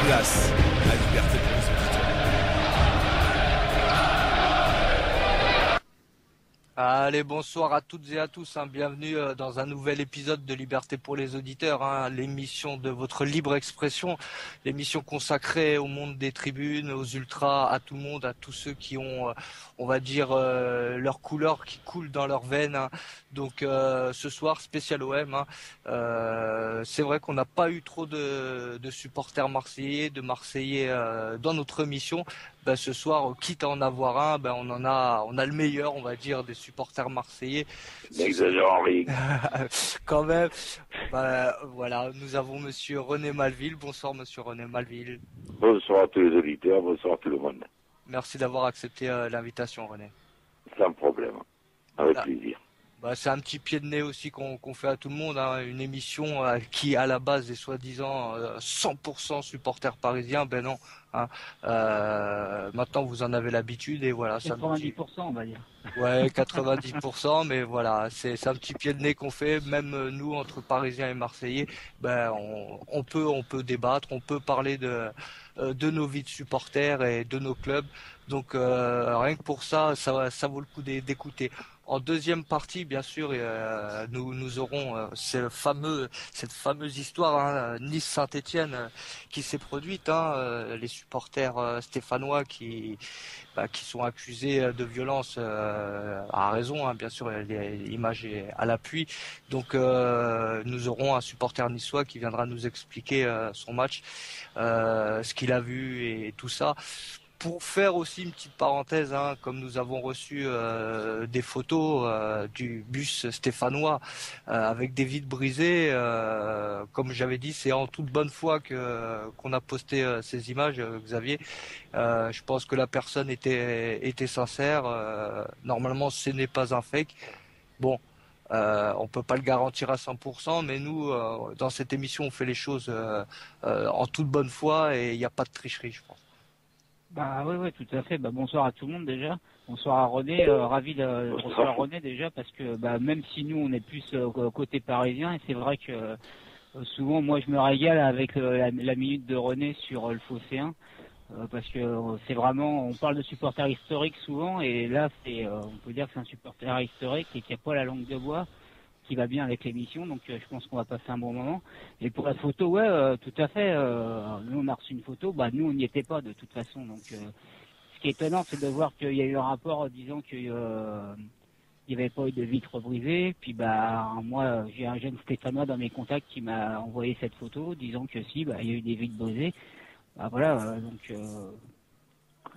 place à Liberté pour les auditeurs. Allez, bonsoir à toutes et à tous, bienvenue dans un nouvel épisode de Liberté pour les auditeurs, l'émission de votre libre expression, l'émission consacrée au monde des tribunes, aux ultras, à tout le monde, à tous ceux qui ont, on va dire, leur couleur qui coule dans leurs veines. Donc ce soir, spécial OM. C'est vrai qu'on n'a pas eu trop de supporters marseillais, de Marseillais dans notre émission. Ce soir, quitte à en avoir un, on a le meilleur, on va dire, des supporters marseillais. N'exagère Henri. Quand même. Voilà, nous avons Monsieur René Malville. Bonsoir, Monsieur René Malville. Bonsoir à tous les auditeurs, bonsoir à tout le monde. Merci d'avoir accepté l'invitation, René. Sans problème, avec plaisir. C'est un petit pied de nez aussi qu'on fait à tout le monde, une émission qui à la base est soi-disant 100% supporters parisiens, ben non. Maintenant vous en avez l'habitude et voilà. 90% on va dire. Ouais, 90%, mais voilà, c'est un petit pied de nez qu'on fait, même nous entre Parisiens et Marseillais, on peut débattre, on peut parler de nos vies de supporters et de nos clubs. Donc rien que pour ça vaut le coup d'écouter. En deuxième partie, bien sûr, nous aurons cette fameuse histoire Nice-Saint-Étienne qui s'est produite. Les supporters stéphanois qui sont accusés de violence à raison, bien sûr, l'image est à l'appui. Donc nous aurons un supporter niçois qui viendra nous expliquer son match, ce qu'il a vu et tout ça. Pour faire aussi une petite parenthèse, comme nous avons reçu des photos du bus stéphanois avec des vitres brisées, comme j'avais dit, c'est en toute bonne foi qu'on a posté ces images, Xavier. Je pense que la personne était sincère. Normalement, ce n'est pas un fake. Bon. On peut pas le garantir à 100%, mais nous, dans cette émission, on fait les choses en toute bonne foi et il n'y a pas de tricherie, je pense. Oui, tout à fait. Bonsoir à tout le monde déjà. Bonsoir à René, ravi de recevoir René déjà parce que même si nous on est plus côté parisien et c'est vrai que souvent moi je me régale avec la minute de René sur le Phocéen parce que c'est vraiment, on parle de supporter historique souvent et là on peut dire que c'est un supporter historique et qui a pas la langue de bois, qui va bien avec l'émission, donc je pense qu'on va passer un bon moment. Et pour la photo, tout à fait, nous on a reçu une photo, nous on n'y était pas de toute façon, donc ce qui est étonnant c'est de voir qu'il y a eu un rapport disant qu'il n'y avait pas eu de vitre brisée, puis moi j'ai un jeune Stéphanois dans mes contacts qui m'a envoyé cette photo disant que si, il y a eu des vitres brisées. Donc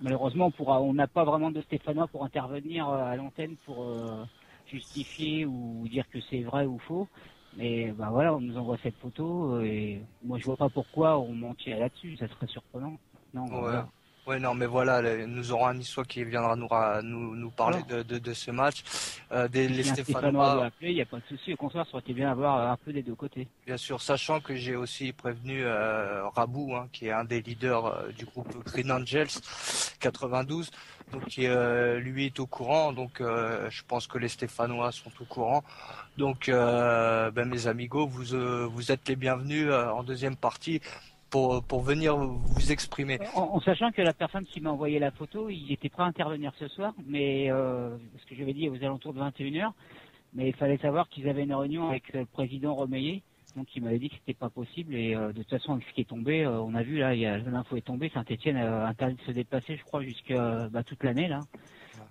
malheureusement on n'a pas vraiment de Stéphanois pour intervenir à l'antenne pour justifier ou dire que c'est vrai ou faux, mais on nous envoie cette photo et moi je vois pas pourquoi on mentirait là-dessus, ça serait surprenant. Non. Ouais, non, mais voilà, nous aurons un Niçois qui viendra nous parler de ce match. Les Stéphanois. Il n'y a pas de souci, au contraire, ça aurait été bien d'avoir un peu des deux côtés. Bien sûr, sachant que j'ai aussi prévenu Rabou, qui est un des leaders du groupe Green Angels 92, donc qui lui est au courant. Donc je pense que les Stéphanois sont au courant. Donc mes amigos, vous êtes les bienvenus en deuxième partie. Pour venir vous exprimer. En sachant que la personne qui m'a envoyé la photo, il était prêt à intervenir ce soir, mais ce que j'avais dit aux alentours de 21h, mais il fallait savoir qu'ils avaient une réunion avec le président Romeillet, donc il m'avait dit que c'était pas possible, et de toute façon avec ce qui est tombé, on a vu là, l'info est tombée, Saint-Étienne a interdit de se déplacer, je crois, jusqu'à toute l'année là,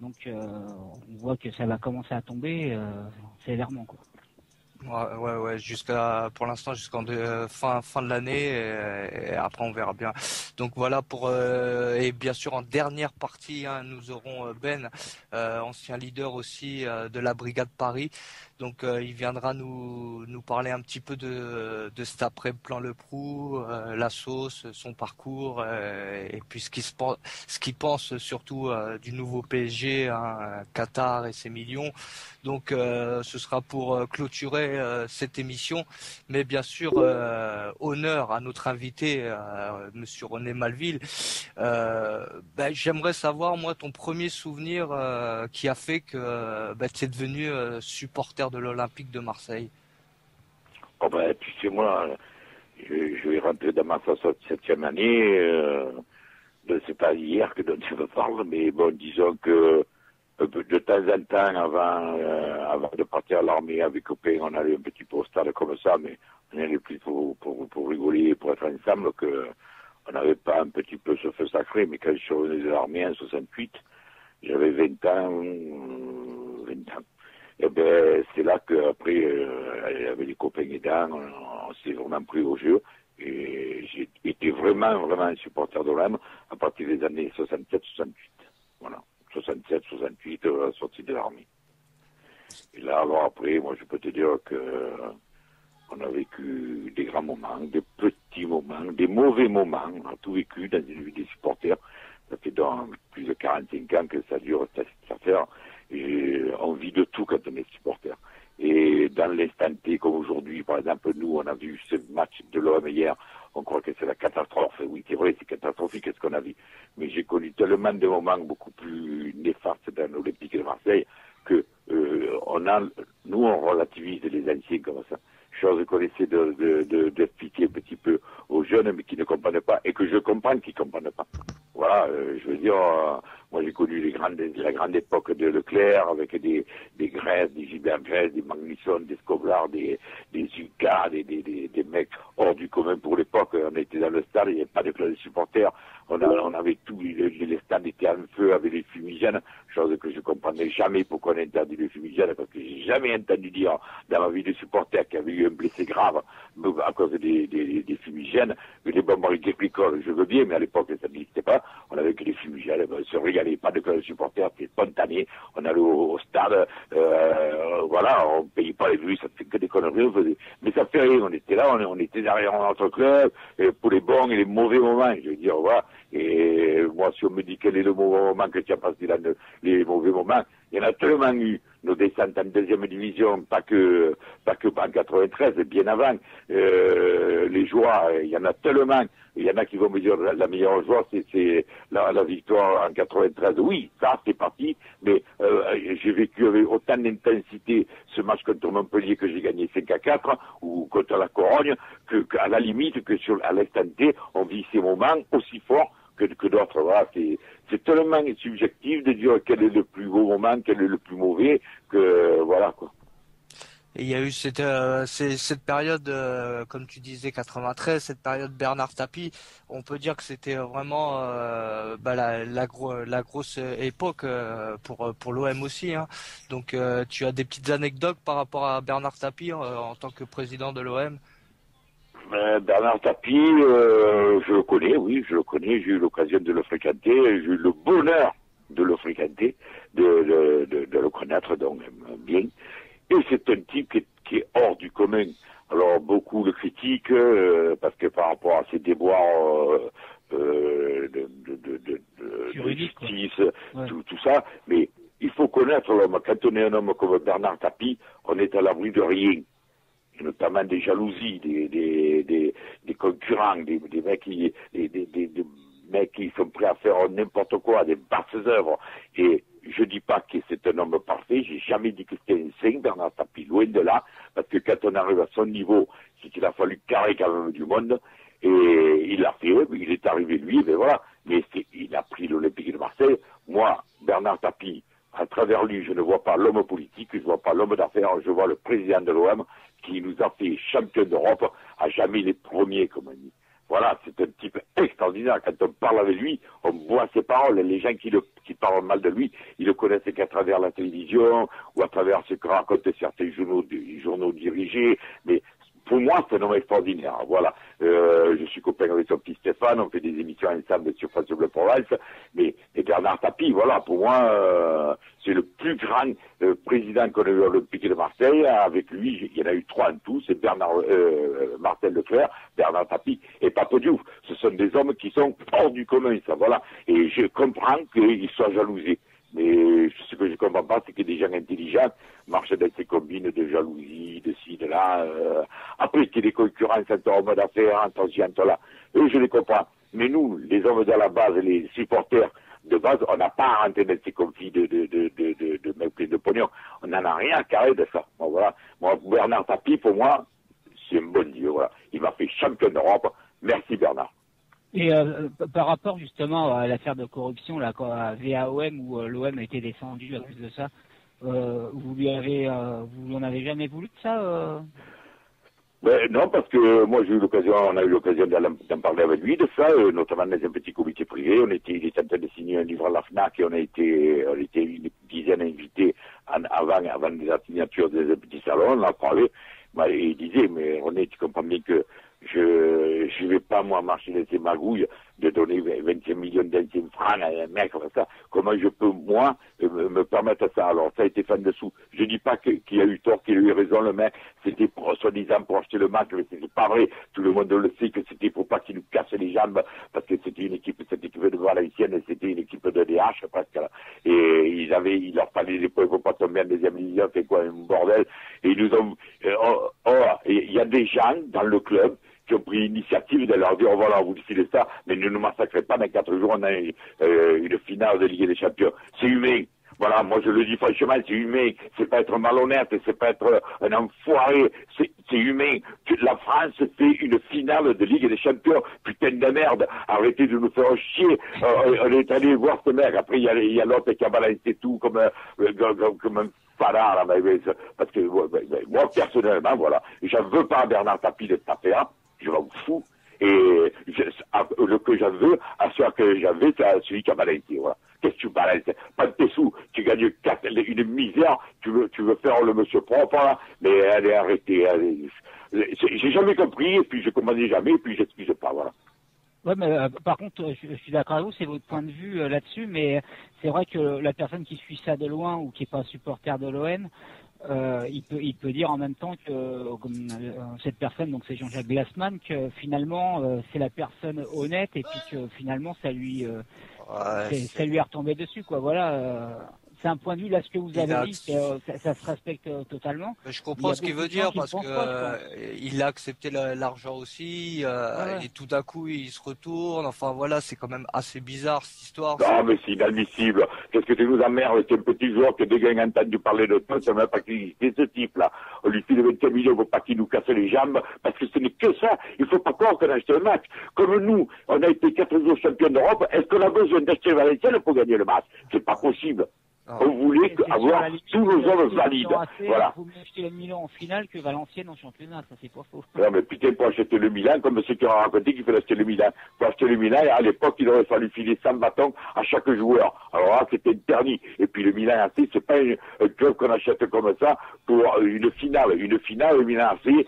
donc on voit que ça va commencer à tomber sévèrement quoi. Ouais, pour l'instant jusqu'en fin de l'année et après on verra bien. Donc voilà et bien sûr en dernière partie nous aurons Ben, ancien leader aussi de la Brigade Paris. Donc il viendra nous parler un petit peu de cet après plan Le Prou, la sauce, son parcours et puis ce qu'il pense surtout du nouveau PSG, Qatar et ses millions. Donc ce sera pour clôturer cette émission, mais bien sûr honneur à notre invité, Monsieur René Malville. J'aimerais savoir moi ton premier souvenir qui a fait que tu es devenu supporter de l'Olympique de Marseille. Tu sais moi, Je vais rentrer dans ma 67e année. C'est pas hier que dont je me parle, mais bon, disons que de temps en temps, avant de partir à l'armée avec copains, on allait un petit peu au stade comme ça, mais on allait plus pour rigoler, pour être ensemble, que on n'avait pas un petit peu ce feu sacré. Mais quand je suis revenu de l'armée en 68, j'avais 20 ans. Et ben, c'est là qu'après, il y avait les copains aidants, on s'est vraiment pris au jeu. Et j'ai été vraiment un supporter de l'OM à partir des années 67-68. Voilà. 67-68, sortie de l'armée. Et là, alors après, moi, je peux te dire que on a vécu des grands moments, des petits moments, des mauvais moments. On a tout vécu dans une vie des supporters. Ça fait donc plus de 45 ans que ça dure cette affaire. Et on vit de tout quand on est supporter. Et dans l'instant T, comme aujourd'hui, par exemple, nous, on a vu ce match de l'OM hier, on croit que c'est la catastrophe. Oui, c'est vrai, c'est catastrophique, ce qu'on a vu. Mais j'ai connu tellement de moments beaucoup plus néfastes dans l'Olympique de Marseille que nous, on relativise les anciens comme ça. Chose qu'on essaie d'expliquer un petit peu aux jeunes, mais qui ne comprennent pas, et que je comprends qu'ils ne comprennent pas. Voilà, je veux dire, moi j'ai connu la grande époque de Leclerc, avec des Grèce, des Gilbert Grèce, des Magnuson, des Scoblar, des Zucca, des mecs hors du commun pour l'époque. On était dans le stade, il n'y avait pas de club de supporters, on avait tout, les stades étaient en feu avec les fumigènes, chose que je ne comprenais jamais pourquoi on interdit les fumigènes, parce que j'ai jamais entendu dire dans ma vie de supporter qu'il y avait eu un blessé grave à cause des fumigènes, les bombes agricoles, je veux bien, mais à l'époque ça n'existait pas, on avait que des fumigènes, on se régalait, pas de club de supporters, c'était spontané, on allait au stade, voilà, on payait pas les vues, ça fait que des conneries, on faisait. Mais ça fait rien, on était là, on était derrière notre club, pour les bons et les mauvais moments, je veux dire, voilà. Et moi, si on me dit quel est le mauvais moment que tu as passé dans les mauvais moments, il y en a tellement eu. Nos descentes en deuxième division, pas que en 93, bien avant. Les joies, il y en a tellement. Il y en a qui vont me dire la meilleure joie, c'est la victoire en 93. Oui, ça, c'est parti. Mais j'ai vécu avec autant d'intensité ce match contre Montpellier que j'ai gagné 5-4, ou contre la Corogne, qu'à la limite, à l'instant T, on vit ces moments aussi forts que d'autres. Voilà, c'est tellement subjectif de dire quel est le plus beau moment, quel est le plus mauvais, que voilà quoi. Et il y a eu cette période, comme tu disais, 93, cette période Bernard Tapie. On peut dire que c'était vraiment la grosse époque pour l'OM aussi. Hein. Donc tu as des petites anecdotes par rapport à Bernard Tapie en tant que président de l'OM? Bernard Tapie, je le connais, oui, je le connais. J'ai eu l'occasion de le fréquenter, j'ai eu le bonheur de le fréquenter, de le connaître, donc bien. Et c'est un type qui est hors du commun. Alors beaucoup le critiquent parce que par rapport à ses déboires de justice, ouais. tout ça, mais il faut connaître l'homme. Quand on est un homme comme Bernard Tapie, on est à l'abri de rien. Et notamment des jalousies, des concurrents, des mecs qui sont prêts à faire n'importe quoi, des basses œuvres. Et je dis pas que c'est un homme parfait, j'ai jamais dit que c'était un saint, Bernard Tapie, loin de là, parce que quand on arrive à son niveau, c'est qu'il a fallu carrer quand même du monde, et il l'a fait, il est arrivé lui, mais voilà, mais il a pris l'Olympique de Marseille. Moi, Bernard Tapie, à travers lui, je ne vois pas l'homme politique, je ne vois pas l'homme d'affaires, je vois le président de l'OM qui nous a fait champion d'Europe, à jamais les premiers, comme on dit. Voilà, c'est un type extraordinaire. Quand on parle avec lui, on voit ses paroles. Les gens qui parlent mal de lui, ils le connaissent qu'à travers la télévision ou à travers ce que racontent certains journaux dirigés. Mais pour moi, c'est un homme extraordinaire. Voilà. Je suis copain avec son petit Stéphane, on fait des émissions ensemble sur France Bleu Provence. Mais Bernard Tapie, voilà, pour moi, c'est le plus grand président qu'on a eu à l'Olympique de Marseille. Avec lui, il y en a eu 3 en tout. C'est Marcel Leclerc, Bernard Tapie et Pape Diouf. Ce sont des hommes qui sont hors du commun, ça, voilà. Et je comprends qu'ils soient jalousés. Mais ce que je comprends pas, c'est que des gens intelligents marchent dans ces combines de jalousie, de ci, de là. Après, qu'il y ait des concurrences entre hommes d'affaires, entre ci, entre là. Eux, je les comprends. Mais nous, les hommes de la base, les supporters de base, on n'a pas à rentrer dans ces conflits de mecs pleins de pognon. On n'en a rien à carrer de ça. Bon, voilà. Moi, Bernard Tapie, pour moi, c'est un bon Dieu, voilà. Il m'a fait champion d'Europe. Merci Bernard. Et par rapport justement à l'affaire de corruption là, à VAOM où l'OM a été descendu à cause de ça, vous n'en avez jamais voulu de ça Ben, non, parce que moi on a eu l'occasion d'en parler avec lui de ça, notamment dans un petit comité privé. Il était en train de signer un livre à la FNAC et on était une dizaine d'invités avant la signature des petits salons. On en parlait. Et il disait, mais René, tu comprends bien que je vais pas, moi, marcher dans ces magouilles de donner 25 millions d'anciens francs à un mec comme ça. Comment je peux, moi, me permettre ça? Alors, ça a été fan dessous. Je dis pas qu'il a eu tort, qu'il a eu raison, le mec. C'était soi-disant pour acheter le match, mais c'était pas vrai. Tout le monde le sait que c'était pour pas qu'il nous casse les jambes, parce que c'était cette équipe de Valenciennes, et c'était une équipe de DH, presque. Et il leur fallait des points pour pas tomber en deuxième division, c'est quoi, un bordel. Et ils nous ont, il y a des gens dans le club qui ont pris l'initiative de leur dire, oh voilà, vous décidez ça, mais ne nous massacrez pas, dans 4 jours, on a une finale de Ligue des Champions. C'est humain. Voilà, moi je le dis franchement, c'est humain. C'est pas être malhonnête, c'est pas être un enfoiré, c'est humain. La France fait une finale de Ligue des Champions, putain de merde. Arrêtez de nous faire chier. On est allé voir ce mec. Après, il y a l'autre qui a balancé tout comme un fanard, parce que moi personnellement, voilà, j'en veux pas à Bernard Tapie de taper là. Je m'en fous. Et le que j'en veux, à ce que j'avais, c'est à celui qui a balancé, voilà. Qu'est-ce que tu balances? Pas de tes sous, tu gagnes une misère, tu veux faire le monsieur propre, là, mais allez, arrêtez, allez. J'ai jamais compris, et puis je commandais jamais, et puis j'excuse pas, voilà. Ouais, mais par contre, je suis d'accord avec vous, c'est votre point de vue là-dessus, mais c'est vrai que la personne qui suit ça de loin ou qui est pas supporter de l'OM, il peut dire en même temps que comme cette personne, donc c'est Jean-Jacques Glassman, que finalement c'est la personne honnête et puis que finalement ça lui est retombé dessus, quoi. Voilà. C'est un point de vue, là, ce que vous avez dit, ça se respecte totalement. Mais je comprends ce qu'il veut dire, parce que il a accepté l'argent aussi, et tout d'un coup, il se retourne. Enfin, voilà, c'est quand même assez bizarre, cette histoire. Non, mais c'est inadmissible. Qu'est-ce que tu nous emmerdes? C'est un petit joueur que dès qu'il a entendu parler de toi, ça ne m'a pas qui c'est ce type-là. On lui file 25 millions pour pas qu'il nous casse les jambes, parce que ce n'est que ça. Il faut pas croire qu'on a acheté le match. Comme nous, on a été 4 jours champions d'Europe, est-ce qu'on a besoin d'acheter Valenciennes pour gagner le match? C'est pas possible. On voulait avoir tous nos hommes valides. Voilà. Vous mieux acheter le Milan en finale que Valenciennes en championnat, ça c'est pas faux. Non, mais putain, pour acheter le Milan, comme ceux qui ont raconté qu'il fallait acheter le Milan. Pour acheter le Milan, à l'époque, il aurait fallu filer 100 bâtons à chaque joueur. Alors là, c'était interdit. Et puis le Milan AC, c'est pas un club qu'on achète comme ça pour une finale. Une finale, le Milan AC,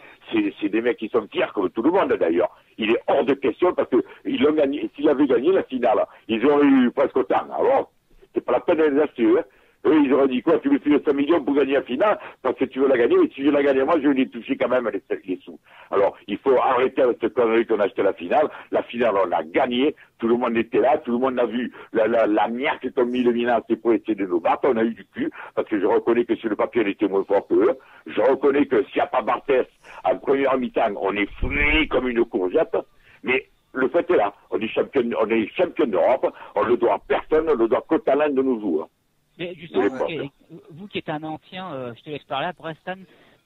c'est des mecs qui sont fiers, comme tout le monde d'ailleurs. Il est hors de question parce que ils l'ont gagné. S'ils avaient gagné la finale, ils auraient eu presque autant. Alors, c'est pas la peine de les acheter, hein. Eux, ils auraient dit quoi? Tu me files 5 millions pour gagner la finale parce que tu veux la gagner, et si je la gagne moi, je vais les toucher quand même les sous. Alors, il faut arrêter avec cette connerie qu'on a acheté la finale. La finale, on l'a gagnée. Tout le monde était là. Tout le monde a vu la merde qu'ont mis le Milan, c'est pour essayer de nous battre. On a eu du cul parce que je reconnais que sur le papier, on était moins fort que eux. Je reconnais que s'il n'y a pas Barthès en première mi-temps, on est frais comme une courgette. Mais le fait est là. On est champion d'Europe. On ne doit à personne. On ne doit qu'au talent de nos joueurs. Mais justement, vous qui êtes un ancien, je te laisse parler après, Stan,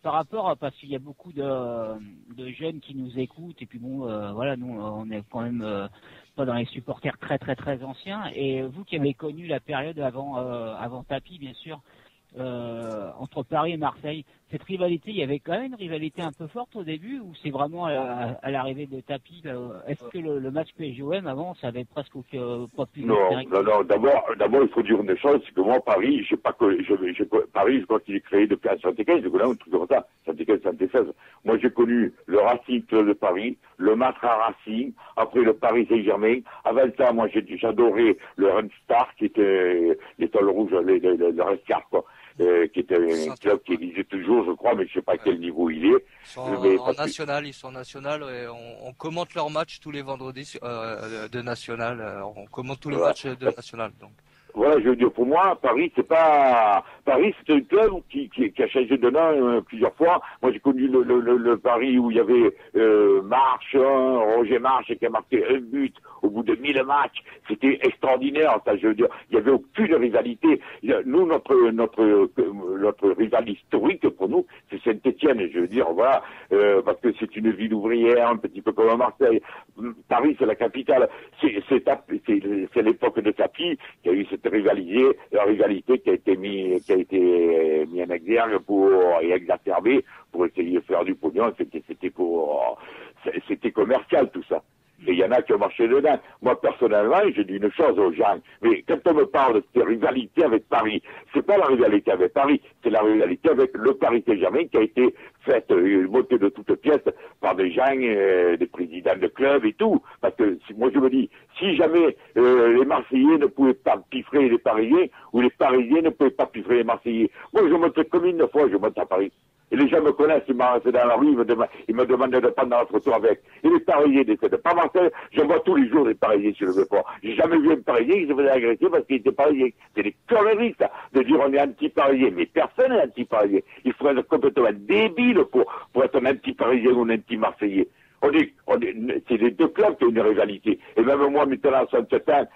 par rapport, parce qu'il y a beaucoup de jeunes qui nous écoutent, et puis bon, voilà, nous, on est quand même pas dans les supporters très très très anciens, et vous qui avez connu la période avant Tapie, bien sûr, entre Paris et Marseille, cette rivalité, il y avait quand même une rivalité un peu forte au début, ou c'est vraiment à l'arrivée de Tapie? Est-ce que le match PSG-OM avant, ça avait presque pas pu... Non. D'abord, il faut dire une chose, c'est que moi, Paris, Paris, je crois qu'il est créé depuis 1975, je connais un truc comme ça, 75, 76. Moi, j'ai connu le Racing Club de Paris, le Matra Racing, après le Paris Saint-Germain. Avant ça, moi, j'adorais le Red Star, qui était l'étoile rouge, le Red Star, quoi. Qui était un club qui existe toujours, je crois, mais je sais pas à quel niveau il est. Ils sont national, et on commente leurs matchs tous les vendredis de national. On commente tous les matchs de national. Donc. Voilà, je veux dire, pour moi, Paris, c'est pas... Paris, c'est un club qui a changé de nom plusieurs fois. Moi, j'ai connu le Paris où il y avait Marche, Roger Marche, qui a marqué un but au bout de 1000 matchs. C'était extraordinaire, ça, je veux dire. Il n'y avait aucune rivalité. Nous, notre rival historique, pour nous, c'est Saint-Étienne, je veux dire, voilà, parce que c'est une ville ouvrière, un petit peu comme Marseille. Paris, c'est la capitale. C'est l'époque de Tapie qui a eu cette rivalité qui a été mis en exergue et exacerbé pour essayer de faire du pognon. C'était commercial tout ça. Et il y en a qui ont marché dedans. Moi, personnellement, je dis une chose aux gens. Mais quand on me parle de cette rivalité avec Paris, c'est pas la rivalité avec Paris, c'est la rivalité avec le Paris Saint-Germain qui a été faite, montée de toutes pièces par des gens, des présidents de clubs et tout. Parce que, moi, je me dis, si jamais les Marseillais ne pouvaient pas piffrer les Parisiens, ou les Parisiens ne pouvaient pas piffrer les Marseillais. Moi, je monte combien de fois je monte à Paris. Et les gens me connaissent, ils m'arrêtent dans la rue, ils me demandent de prendre la photo avec. Et les Parisiens décèdent. Pas Marseille, je vois tous les jours des Parisiens sur le dépôt. J'ai jamais vu un Parisien qui se faisait agresser parce qu'il était Parisien. C'est des conneries, ça, de dire on est anti-Parisien. Mais personne n'est anti-Parisien. Il faut être complètement débile pour être un anti-Parisien ou un anti-Marseillais. C'est les deux clubs qui ont une rivalité. Et même moi, maintenant, à 67 ans,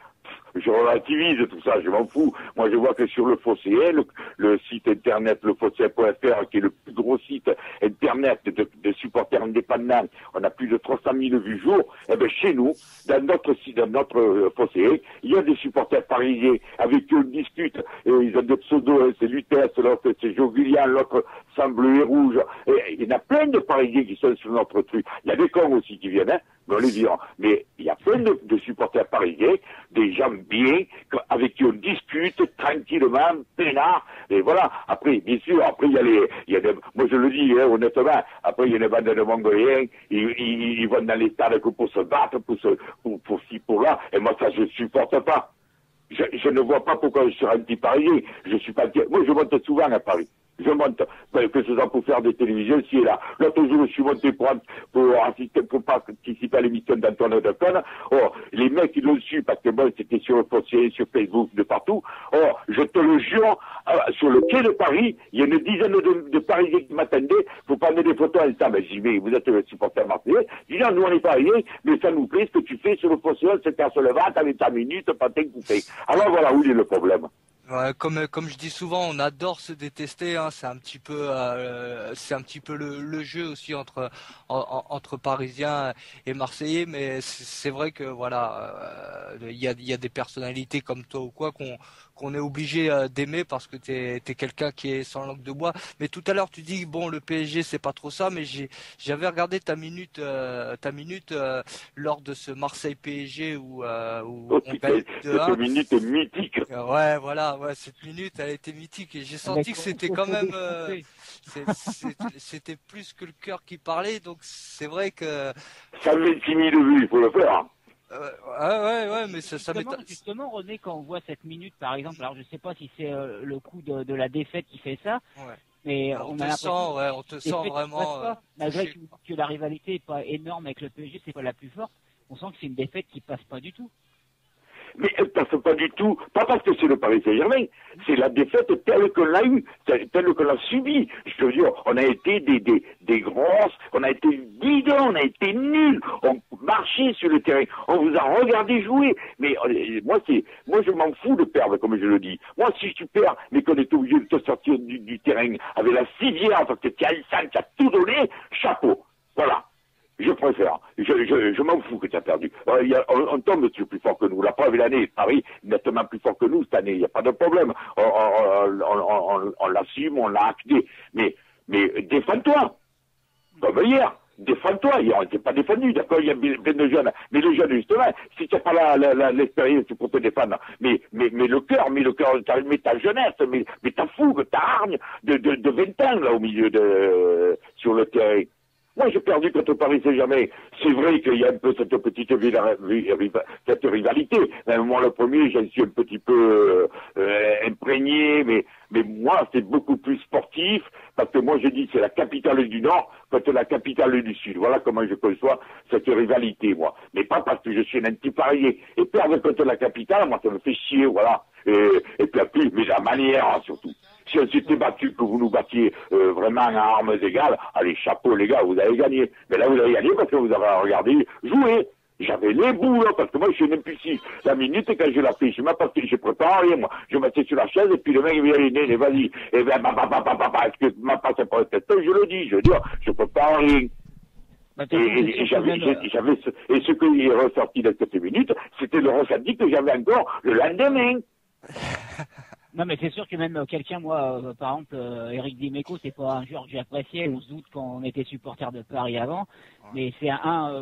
je relativise tout ça, je m'en fous. Moi, je vois que sur le Phocéen, le site internet lephocéen.fr, qui est le plus gros site internet de supporters indépendants, on a plus de 300 000 vues jour. Eh ben, chez nous, dans notre site, dans notre Phocéen, il y a des supporters parisiens avec qui on discute. Et ils ont des pseudos, c'est Lutèce, l'autre c'est Jogulian, l'autre sans bleu et rouge. Et il y en a plein de Parisiens qui sont sur notre truc. Il y a des cons aussi qui viennent, hein, mais on les dira. Mais il y a plein de supporters parisiens, des gens bien, avec qui on discute tranquillement, peinard, et voilà. Après, bien sûr, après il y a des, moi je le dis, hein, honnêtement, après il y a une bande de Mongoliens, ils vont dans les stades pour se battre, pour ci, pour là, et moi ça je supporte pas. Je ne vois pas pourquoi je suis anti-parisien. Je suis pas, moi je monte souvent à Paris. Je monte, que ce soit pour faire des télévisions, ici et là. L'autre jour, je suis monté pour participer à l'émission d'Antoine Deconne. Oh, les mecs, ils l'ont su, parce que bon, c'était sur le foncier, sur Facebook, de partout. Oh, je te le jure, sur le quai de Paris, il y a une dizaine de Parisiens qui m'attendaient pour prendre des photos ensemble. J'ai dit, mais vous êtes le supporter marseillais. Je dis, non, nous on est Parisiens, mais ça nous plaît ce que tu fais sur le foncier, c'était à se lever, t'avais ta minute, patin coupé. Alors voilà, où est le problème? Ouais, comme je dis souvent, on adore se détester. Hein, c'est un petit peu le jeu aussi entre Parisiens et Marseillais. Mais c'est vrai que voilà, il y a des personnalités comme toi ou quoi qu'on est obligé d'aimer parce que t'es quelqu'un qui est sans langue de bois. Mais tout à l'heure tu dis bon le PSG c'est pas trop ça, mais j'avais regardé ta minute lors de ce Marseille PSG où on gagne 2-1. Cette minute est mythique. Ouais, voilà, ouais, cette minute elle a été mythique et j'ai senti que c'était quand même c'était plus que le cœur qui parlait, donc c'est vrai que 126 000 vues, il faut le faire. Ouais, mais ça m'étonne. Justement, René, quand on voit cette minute, par exemple, alors je sais pas si c'est le coup de la défaite qui fait ça, ouais. mais on te sent vraiment. Malgré que la rivalité est pas énorme avec le PSG, c'est pas la plus forte, on sent que c'est une défaite qui passe pas du tout. Mais elle passe pas du tout, pas parce que c'est le Paris Saint-Germain, c'est la défaite telle qu'on l'a eue, telle qu'on l'a subie. Je veux dire, on a été des grosses, on a été bidons, on a été nuls, on marchait sur le terrain, on vous a regardé jouer. Mais moi je m'en fous de perdre, comme je le dis. Moi, si tu perds, mais qu'on est obligé de te sortir du terrain avec la civière, parce que tu as le sang, tu as tout donné, chapeau. Voilà. Je préfère. Je m'en fous que tu as perdu. On tombe dessus plus fort que nous. La preuve est l'année. Paris, nettement plus fort que nous cette année. Il n'y a pas de problème. On l'assume, on l'a acté. Mais défends-toi. Comme hier. Défends-toi. Hier, on ne s'est pas défendu. D'accord, il y a plein de jeunes. Mais les jeunes, justement, si tu n'as pas l'expérience pour te défendre, mais le cœur, mais ta jeunesse, mais ta fougue, ta hargne de 20 ans, là, au milieu sur le terrain. Moi, j'ai perdu contre Paris Saint-Germain. C'est vrai qu'il y a un peu cette petite cette rivalité. Même moi, le premier, j'en suis un petit peu imprégné, mais moi, c'est beaucoup plus sportif, parce que moi, je dis c'est la capitale du Nord contre la capitale du Sud. Voilà comment je conçois cette rivalité, moi. Mais pas parce que je suis un anti-parisien. Et perdre contre la capitale, moi, ça me fait chier, voilà. Et puis après, mais la manière, hein, surtout. Si on s'était battu, que vous nous battiez vraiment à armes égales, allez, chapeau les gars, vous avez gagné. Mais là, vous avez gagné parce que vous avez regardé jouer. J'avais les boules, parce que moi, je suis un impulsif. La minute, quand je l'ai fait, je prépare rien, moi. Je m'assieds sur la chaise, et puis le mec, il vient, il vas-y. Et ben, est-ce que ma passe pour la tête? Je le dis, je veux dire, je prépare rien. Bah, Et ce qui est ressorti de cette minute, c'était le ressenti que j'avais encore le lendemain. Non, mais c'est sûr que même quelqu'un, moi, par exemple, Eric Dimeco, c'est pas un joueur que j'appréciais, on se doute quand on était supporter de Paris avant, mais c'est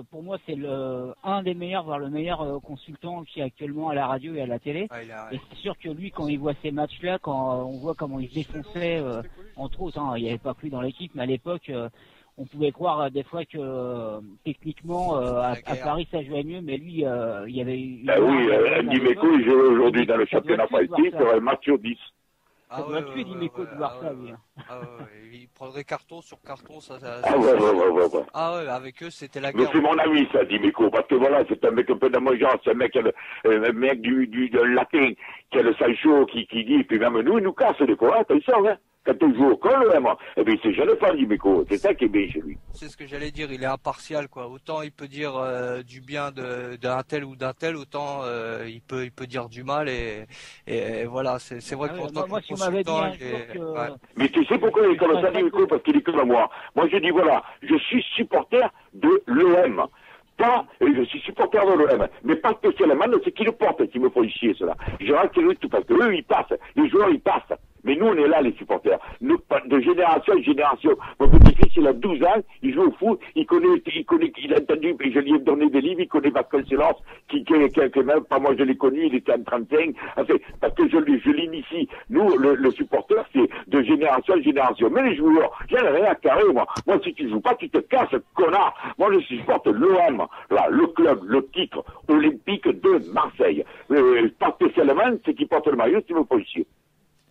pour moi, c'est un des meilleurs, voire le meilleur consultant qui est actuellement à la radio et à la télé. Et c'est sûr que lui, quand il voit ces matchs-là, quand on voit comment il se défonçait, entre autres, hein, il n'y avait pas que lui dans l'équipe, mais à l'époque, on pouvait croire des fois que techniquement à Paris ça jouait mieux, mais lui il y avait eu. Dimeco il joue aujourd'hui dans le championnat français sur un match sur 10. Ça doit tuer Dimeco de voir ça, lui. Il prendrait carton sur carton, ça. Ouais. Ah ouais, avec eux c'était la mais guerre. c'est mon ami ça, Dimeco, parce que voilà, c'est un mec un peu de mon genre, c'est un mec du latin qui a le sang chaud, qui dit, et puis même nous, il nous casse des fois, attention, hein. Quand on joue au col, eh bien, c'est jeune fan Dimeco. C'est ça qui est bien chez lui. C'est ce que j'allais dire, il est impartial, quoi. Autant il peut dire du bien d'un tel ou d'un tel, autant il peut dire du mal et voilà, c'est vrai qu'en tant que consultant, Mais tu sais pourquoi il est comme ça, Dimeco? Parce qu'il est comme moi. Moi, je dis, voilà, je suis supporter de l'OM. Je suis supporter de l'OM, mais pas spécialement, c'est qui le porte qui me font chier, cela. Je reste tout parce que eux, ils passent, les joueurs, ils passent. Mais nous, on est là, les supporters. Nous, de génération en génération. Mon petit-fils, il a 12 ans, il joue au foot, il a entendu, je lui ai donné des livres, il connaît Vasconcelos, qui même, pas moi je l'ai connu, il était en 35, enfin, parce que je l'initie. Nous, le supporter, c'est de génération en génération. Mais les joueurs, j'en ai rien à carrer, moi. Moi, si tu joues pas, tu te casses, connard. Moi, je supporte l'OM, là, le club, le titre olympique de Marseille. Pas spécialement, c'est qui porte le maillot, tu me fais chier.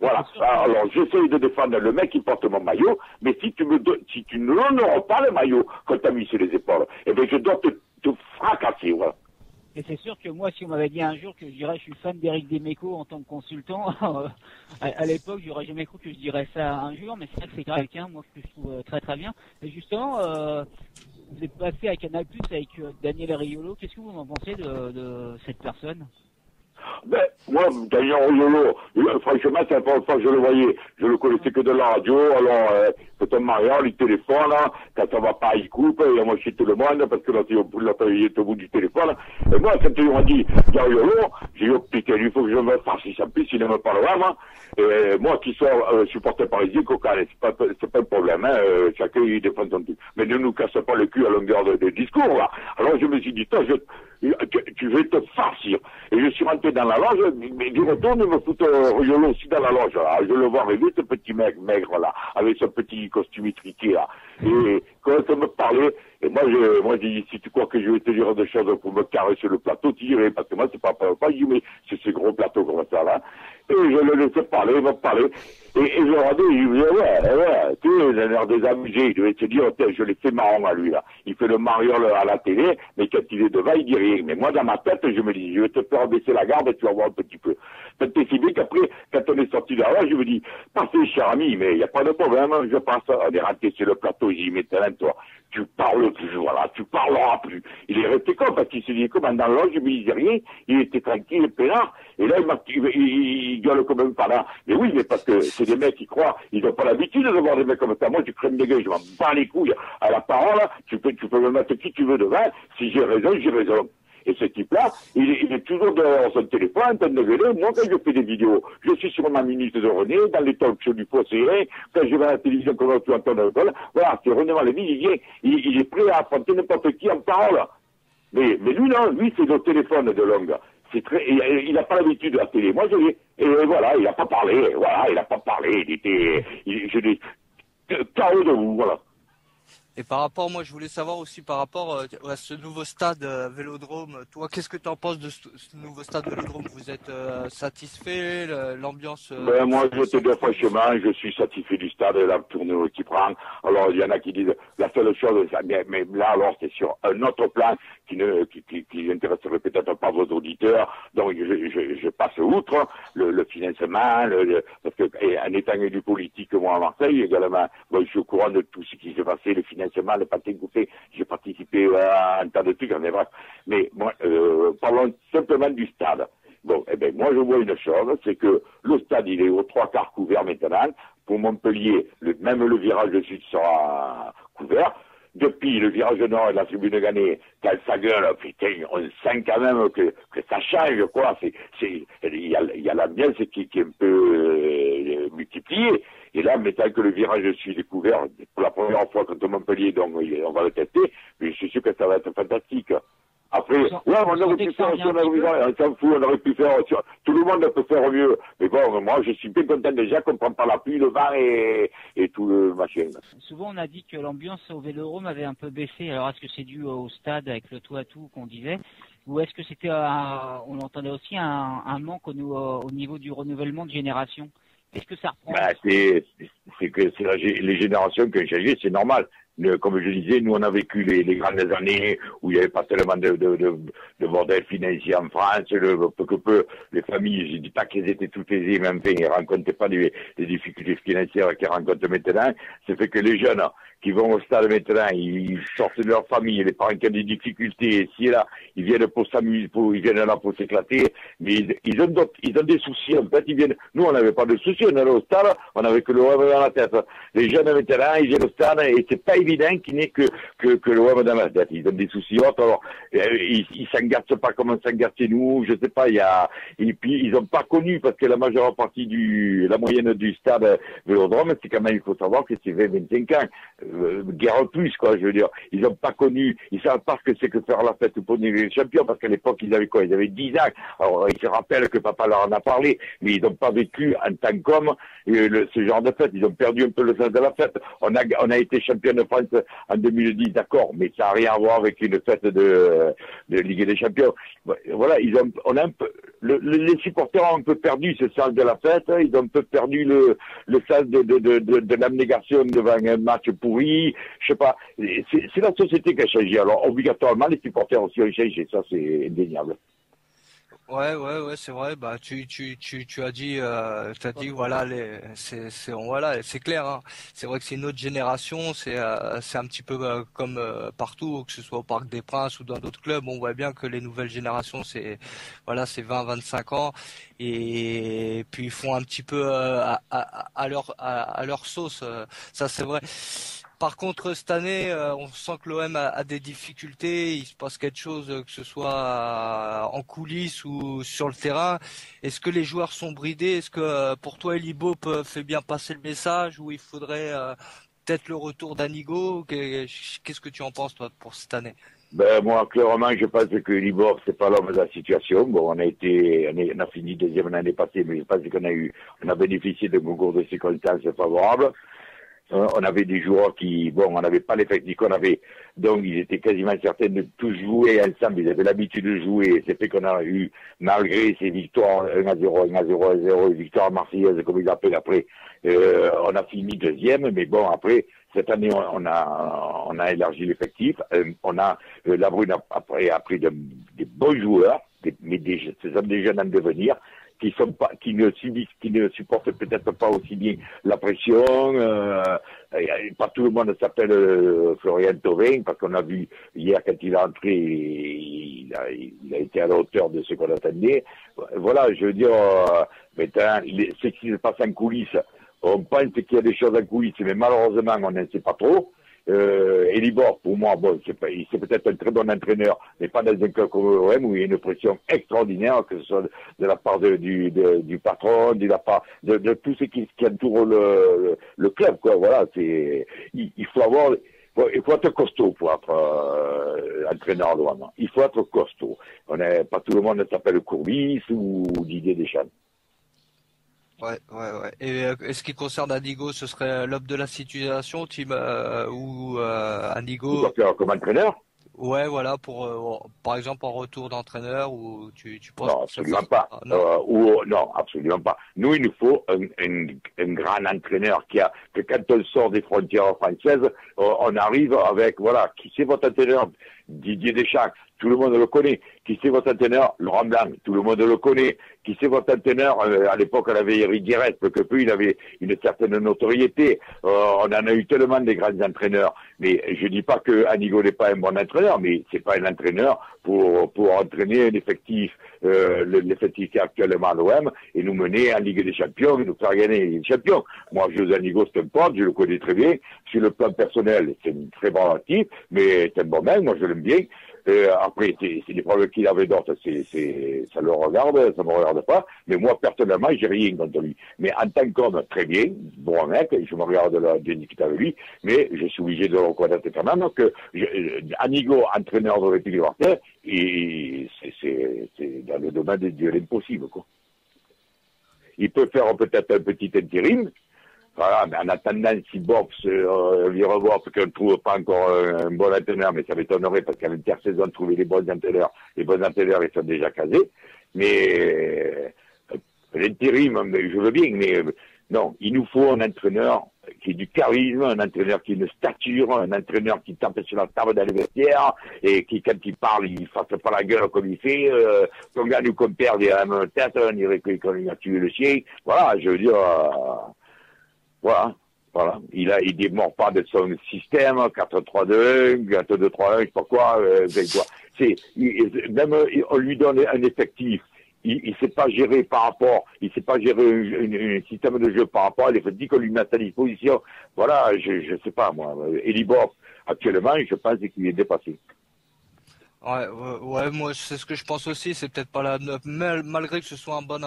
Voilà. Alors, j'essaye de défendre le mec qui porte mon maillot, mais si tu ne l'honores pas le maillot quand t'as mis sur les épaules, eh bien, je dois te fracasser, voilà. Et c'est sûr que moi, si on m'avait dit un jour que je dirais je suis fan d'Eric Dimeco en tant que consultant, à l'époque, j'aurais jamais cru que je dirais ça un jour, mais c'est vrai que c'est quelqu'un, moi, que je trouve très très bien. Et justement, vous êtes passé à Canal+ avec Daniel Riolo. Qu'est-ce que vous en pensez de cette personne? Ben, moi, Daniel Riolo, franchement, c'est la première fois que je le voyais. Je le connaissais que de la radio, alors, c'est un mariage, il téléphone, hein, quand ça va pas, il coupe, et moi, chez tout le monde, parce que l'autre, il est au bout du téléphone. Et moi, quand ils m'ont dit, Riolo, j'ai dit, oh, putain, il faut que je me fasse, en plus, il ne me parle pas, moi. Et moi, qui sois supporter parisien, coca, c'est pas un problème, hein, chacun, il défend son truc. Mais ne nous casse pas le cul à longueur de discours, là. Alors, je me suis dit, toi, tu veux te farcir. Et je suis rentré dans la loge, mais du retour, il me fout Riolo aussi dans la loge, là. Je le vois arriver, ce petit mec maigre, là, avec son petit costume étriqué, là. Et quand il me parlait, et moi, j'ai dit, si tu crois que je vais te dire des choses pour me caresser le plateau, tu irais, parce que moi, c'est pas, je dis, mais c'est ces gros plateaux comme ça, là. Et je le laissais parler, il me parlait. Et je regardais, il me disait, ouais, tu sais, il a l'air désamusé. Il devait se dire, je l'ai fait marrant à lui, là. Il fait le mariole à la télé, mais quand il est devant, il dit rien. Mais moi, dans ma tête, je me dis, je vais te faire baisser la garde et tu vas voir un petit peu. Peut-être si bien qu'après, quand on est sorti de là, je me dis, passez, cher ami, mais il n'y a pas de problème, je passe. On est rentré sur le plateau, j'ai dit, maintenant, toi, tu parles plus, voilà, tu parleras plus. Il est resté con, parce qu'il s'est dit, comme dans l'ange, il me disait rien, il était tranquille, peinard, et là, il gueule quand même par là. Mais oui, mais parce que c'est des mecs qui croient, ils n'ont pas l'habitude de voir des mecs comme ça. Moi, tu crèmes des gueules, je m'en bats les couilles à la parole, tu peux me mettre qui tu veux devant, si j'ai raison, j'ai raison. Et ce type-là, il est toujours derrière son téléphone, en train de gueuler. Moi, quand je fais des vidéos, je suis sur ma minute de René, dans les talk shows du Fossé, quand je vais à la télévision, quand tu entends le vol, voilà, c'est René Malévy, il vient, il est prêt à affronter n'importe qui en parole. Mais lui, non, lui, c'est le téléphone de longue. C'est très, il n'a pas l'habitude de la télé. Moi, et voilà, il n'a pas parlé, je dis, KO de vous, voilà. Et par rapport, moi, je voulais savoir aussi par rapport à ce nouveau stade Vélodrome. Toi, qu'est-ce que tu en penses de ce nouveau stade Vélodrome? Vous êtes satisfait? L'ambiance Ben, moi, je te dis franchement, je suis satisfait du stade et la tournée qui prend. Alors, il y en a qui disent, la seule chose, mais là, alors, c'est sur un autre plan qui intéresserait peut-être pas vos auditeurs. Donc, je passe outre le financement, parce que en étant élu politique, moi, à Marseille, également, bon, je suis au courant de tout ce qui s'est passé, le financement, le patin coupé, j'ai participé à un tas de trucs, mais bref. Mais moi, parlons simplement du stade. Bon, eh ben, moi, je vois une chose, c'est que le stade, il est aux 3/4 couvert maintenant. Pour Montpellier, même le virage sud sera couvert. Depuis le virage nord et la tribune Gannet, quand ça gueule, putain, on sent quand même que ça change, quoi. Il y a l'ambiance qui est un peu multipliée. Et là, maintenant que le virage sud est couvert, pour la première fois contre Montpellier, donc on va le tester, mais je suis sûr que ça va être fantastique. Après, ouais, on aurait pu faire, on s'en fout, on aurait pu faire, tout le monde peut faire mieux. Mais bon, moi, je suis bien content déjà qu'on prend pas la pluie, le vent et tout le machin. Souvent, on a dit que l'ambiance au Vélodrome avait un peu baissé. Alors, est-ce que c'est dû au stade avec le tout à tout qu'on disait? Ou est-ce que c'était, on entendait aussi un manque au niveau du renouvellement de génération? Est-ce que ça reprend? Bah, c'est que les générations qui ont changé, c'est normal. Comme je disais, nous on a vécu les grandes années où il n'y avait pas tellement de bordel financier en France, peu que peu, les familles, je dis pas qu'elles étaient toutes aisées, mais enfin, elles rencontraient pas des difficultés financières qu'elles rencontrent maintenant. C'est fait que les jeunes qui vont au stade maintenant, ils sortent de leur famille, les parents qui ont des difficultés, ici et là, ils viennent pour s'amuser, ils viennent là pour s'éclater, mais ils ont des soucis, en fait, nous on n'avait pas de soucis, on allait au stade, on avait que le rêve dans la tête. Les jeunes maintenant, ils viennent au stade, et c'est pas évident qu'il n'ait que le rêve dans la tête. Ils ont des soucis autres, alors, ils s'engagent pas comme on s'engage chez nous, je sais pas, et puis ils ont pas connu, parce que la majeure partie la moyenne du stade Vélodrome, c'est quand même, il faut savoir que c'est 20-25 ans. Guerre plus, quoi, je veux dire. Ils n'ont pas connu, ils savent pas ce que c'est que faire la fête pour les champions, parce qu'à l'époque, ils avaient quoi? Ils avaient 10 ans. Alors, ils se rappellent que papa leur en a parlé, mais ils n'ont pas vécu en tant qu'homme ce genre de fête. Ils ont perdu un peu le sens de la fête. On a été champion de France en 2010, d'accord, mais ça n'a rien à voir avec une fête de Ligue des Champions. Voilà, on a un peu, les supporters ont un peu perdu ce sens de la fête, ils ont un peu perdu le sens de l'abnégation devant un match pourri. Je sais pas, c'est la société qui a changé. Alors, obligatoirement, les supporters aussi ont changé. Ça, c'est indéniable. Ouais, c'est vrai. Bah, tu as dit, voilà, voilà, c'est clair. Hein. C'est vrai que c'est une autre génération. C'est un petit peu comme partout, que ce soit au Parc des Princes ou dans d'autres clubs. On voit bien que les nouvelles générations, c'est 20-25 ans, et puis ils font un petit peu à leur sauce. Ça, c'est vrai. Par contre, cette année, on sent que l'OM a des difficultés. Il se passe quelque chose, que ce soit en coulisses ou sur le terrain. Est-ce que les joueurs sont bridés? Est-ce que pour toi, Elibo fait bien passer le message, ou il faudrait peut-être le retour d'Anigo? Qu'est-ce que tu en penses, toi, pour cette année? Ben, moi, clairement, je pense que Libor, c'est pas l'homme de la situation. Bon, on a fini deuxième l'année passée, mais je pense on a bénéficié de concours de circonstances favorables. On avait des joueurs on n'avait pas l'effectif qu'on avait, donc ils étaient quasiment certains de tous jouer ensemble, ils avaient l'habitude de jouer, c'est fait qu'on a eu, malgré ces victoires 1-0, 1-0, 1-0, victoire marseillaise, comme ils l'appellent après, on a fini deuxième, mais bon, après, cette année, on a élargi l'effectif, la Brune a pris des bons joueurs, ce sont des jeunes en devenir, qui ne supportent peut-être pas aussi bien la pression. Pas tout le monde s'appelle Florian Thauvin, parce qu'on a vu hier quand il est entré, il a été à la hauteur de ce qu'on attendait. Voilà, je veux dire, maintenant, ce qui se passe en coulisses, on pense qu'il y a des choses en coulisses, mais malheureusement, on ne sait pas trop. Elibor, pour moi, bon, c'est peut-être un très bon entraîneur, mais pas dans un club comme l'OM où il y a une pression extraordinaire, que ce soit de la part du patron, de la part de tout ce qui entoure le club, quoi. Voilà, il faut être costaud pour être entraîneur de l'OM. Il faut être costaud. Pas tout le monde s'appelle Courbis ou Didier Deschamps. Ouais. Et ce qui concerne Anigo, ce serait l'homme de la situation, ou Anigo Comme entraîneur? Ouais, voilà, par exemple en retour d'entraîneur, ou tu penses? Non, absolument pas. Non, absolument pas. Nous, il nous faut un grand entraîneur que quand on sort des frontières françaises, on arrive avec, voilà, qui c'est votre entraîneur? Didier Deschamps. tout le monde le connaît. Qui c'est votre entraîneur? Laurent Blanc, tout le monde le connaît. Qui c'est votre entraîneur? À l'époque, on avait Eric Guéret, que peu, il avait une certaine notoriété. On en a eu tellement des grands entraîneurs. Mais je dis pas que Anigo n'est pas un bon entraîneur, mais c'est pas un entraîneur pour entraîner un effectif, l'effectif qui est actuellement à l'OM, et nous mener en Ligue des Champions, et nous faire gagner les champions. Moi, José Anigo, c'est un pote, je le connais très bien. Sur le plan personnel, c'est un très bon actif, mais c'est un bon mec, moi je l'aime bien. Après, c'est des problèmes qu'il avait d'autres, ça le regarde, ça me regarde pas. Mais moi, personnellement, j'ai rien contre lui. Mais en tant qu'homme, très bien, bon mec, je me regarde la discuter avec lui, mais je suis obligé de le reconnaître quand même que Anigo, entraîneur de République Marseille, et c'est dans le domaine de l'impossible, quoi. Il peut faire peut-être un petit intérim. Voilà, mais en attendant, si Box lui revoit, qu'on ne trouve pas encore un bon entraîneur, mais ça m'étonnerait parce qu'à l'intersaison, trouver les bons entraîneurs, ils sont déjà casés. Mais l'intérim, je veux bien, mais non, il nous faut un entraîneur qui ait du charisme, un entraîneur qui ait une stature, un entraîneur qui tape sur la table dans les vestiaires et qui, quand il parle, il fasse pas la gueule comme il fait, qu'on gagne ou qu'on perde, il a la même tête, on dirait qu'on a tué le chien. Voilà, je veux dire... Voilà. Il démord pas de son système, 4-3-2-1, 4-2-3-1, je sais pas quoi, même, on lui donne un effectif. Il sait pas gérer il sait pas gérer un système de jeu par rapport à l'effectif qu'on lui met à disposition. Voilà, je sais pas, moi. Elibor, actuellement, je pense qu'il est dépassé. Ouais, moi c'est ce que je pense aussi. C'est peut-être pas malgré que ce soit un bon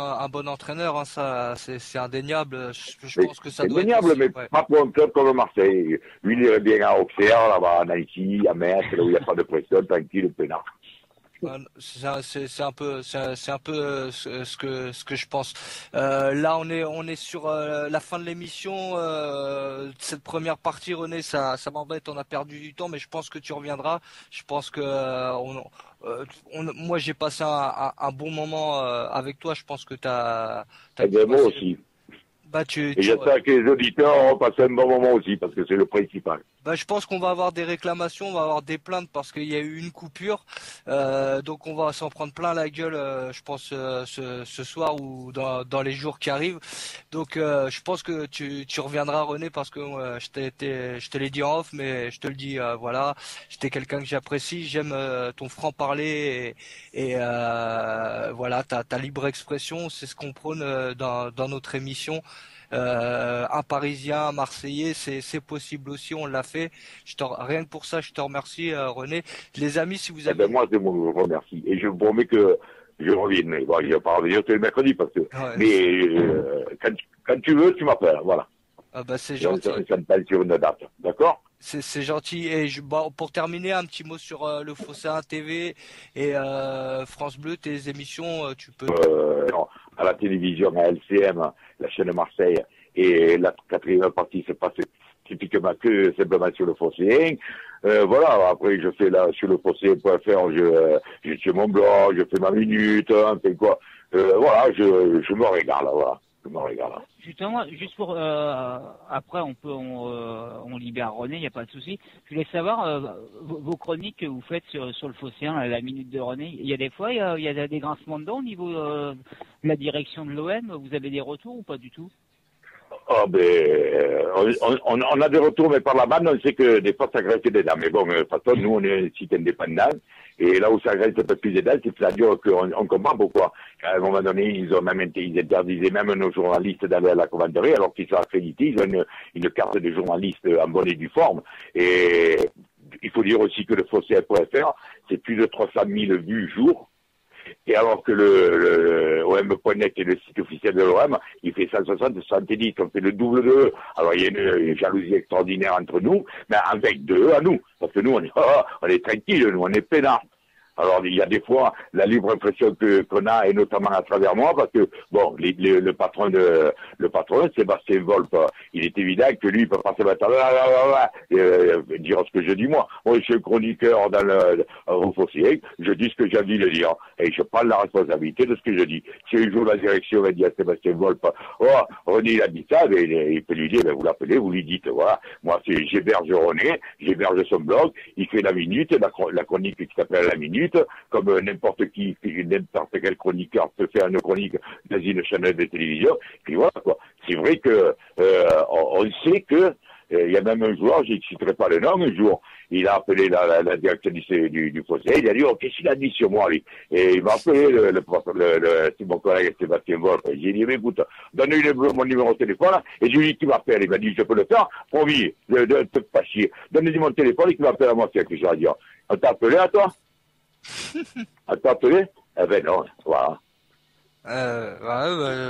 entraîneur, hein, ça c'est indéniable. Je pense que ça doit indéniable, être aussi, mais pas pour un club comme Marseille. Lui, il irait bien à Auxerre, là-bas, à Haïti, à Metz, là où il n'y a pas de pression, tranquille, peinard. C'est un peu ce que je pense. Là on est sur la fin de l'émission. Cette première partie, René, ça m'embête, on a perdu du temps, mais je pense que tu reviendras. Je pense que moi j'ai passé un bon moment avec toi. Je pense que t'as moi aussi. Et j'espère que les auditeurs auront passé un bon moment aussi, parce que c'est le principal. Je pense qu'on va avoir des réclamations, on va avoir des plaintes parce qu'il y a eu une coupure, donc on va s'en prendre plein la gueule, je pense ce soir ou dans les jours qui arrivent. Donc je pense que tu reviendras, René, parce que je te l'ai dit en off, mais je te le dis, voilà, j'étais quelqu'un que j'apprécie, j'aime ton franc-parler et voilà, ta libre expression, c'est ce qu'on prône dans notre émission. Un Parisien, un Marseillais, c'est possible aussi, on l'a fait. Rien que pour ça, je te remercie, René. Les amis, si vous avez... moi, je vous remercie. Et je vous promets que je reviens. Mais bon, je vais pas revenir tous les mercredis parce que... Ouais, mais quand tu veux, tu m'appelles, voilà. C'est gentil. Ça me parle sur une date, d'accord? C'est gentil. Et pour terminer, un petit mot sur le Phocéen TV et France Bleu, tes émissions, tu peux... Non, à la télévision, à LCM, la chaîne de Marseille, et la quatrième partie se passe typiquement que simplement sur le Phocéen. Voilà, après je fais là sur le Phocéen.fr, je fais mon blog, je fais ma minute, hein, fait quoi. Voilà, je me régale, voilà. Je me régale. Justement, juste pour après on libère René, il n'y a pas de souci. Je voulais savoir vos chroniques que vous faites sur le Phocéen, la minute de René. Il y a des fois il y a des grincements de dents au niveau de la direction de l'OM. Vous avez des retours ou pas du tout? Oh on a des retours, mais par la bande, on sait que des fois ça graisse des dents. Mais bon, de toute façon, nous on est un site indépendant. Et là où ça graisse un peu plus des dents, c'est-à-dire qu'on comprend pourquoi. À un moment donné, ils interdisaient même nos journalistes d'aller à la commanderie, alors qu'ils sont accrédités, ils ont une carte de journaliste en bonne et due forme. Et il faut dire aussi que le Phocéen.fr, c'est plus de 300 000 vues jour. Et alors que le OM.net est le site officiel de l'OM, il fait 170, on fait le double de eux. Alors il y a une jalousie extraordinaire entre nous, mais avec de eux à nous. Parce que nous, on est tranquille, nous, on est peinards. Alors il y a des fois la libre impression qu'on a, et notamment à travers moi, parce que bon, le patron Sébastien Volpe, il est évident que lui il peut pas se mettre dire ce que je dis moi. Moi je suis chroniqueur au Phocéen, je dis ce que j'ai envie de dire et je prends la responsabilité de ce que je dis. Si un jour la direction va dire à Sébastien Volpe, oh René il a dit ça, mais il peut lui dire, vous l'appelez, vous lui dites, voilà, moi j'héberge René, j'héberge son blog, il fait la minute, la chronique qui s'appelle la minute. minutes, comme n'importe quel chroniqueur peut faire une chronique dans une chaîne de télévision. Puis voilà, quoi. C'est vrai que on sait que il y a même un joueur, je ne citerai pas le nom, un jour, il a appelé la direction du conseil, il a dit, oh, qu'est-ce qu'il a dit sur moi, lui? Et il m'a appelé c'est mon collègue Sébastien Wolf. J'ai dit, mais écoute, donne-lui mon numéro de téléphone, et je lui ai dit, tu m'appelles. Il m'a dit, je peux le faire, promis, ne te pas chier. Donne-lui mon téléphone et tu m'appelles à moi, c'est ce que je vais dire. On t'a appelé à toi? On t'a appelé? Eh ben non, voilà.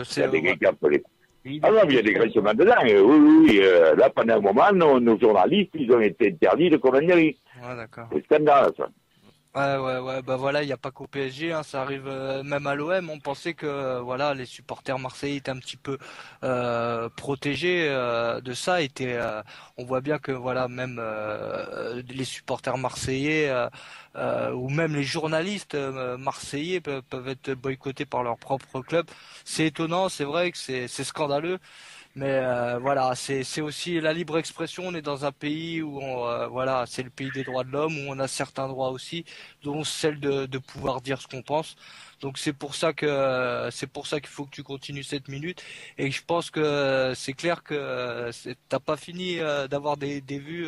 C'est... Il y a des gars qui ont appelé. Ah non, mais il y a des graissements dedans. Oui. Là, pendant un moment, nos journalistes, ils ont été interdits de commanderie. Ouais, d'accord. C'est scandale, ça. Ouais, bah voilà, il n'y a pas qu'au PSG, hein, ça arrive même à l'OM. On pensait que voilà, les supporters marseillais étaient un petit peu protégés de ça. On voit bien que voilà, même les supporters marseillais ou même les journalistes marseillais peuvent être boycottés par leur propre club. C'est étonnant, c'est vrai que c'est scandaleux. Mais voilà, c'est aussi la libre expression. On est dans un pays où voilà, c'est le pays des droits de l'homme, où on a certains droits aussi, dont celle de pouvoir dire ce qu'on pense. Donc c'est pour ça qu'il faut que tu continues cette minute. Et je pense que c'est clair que t'as pas fini d'avoir des vues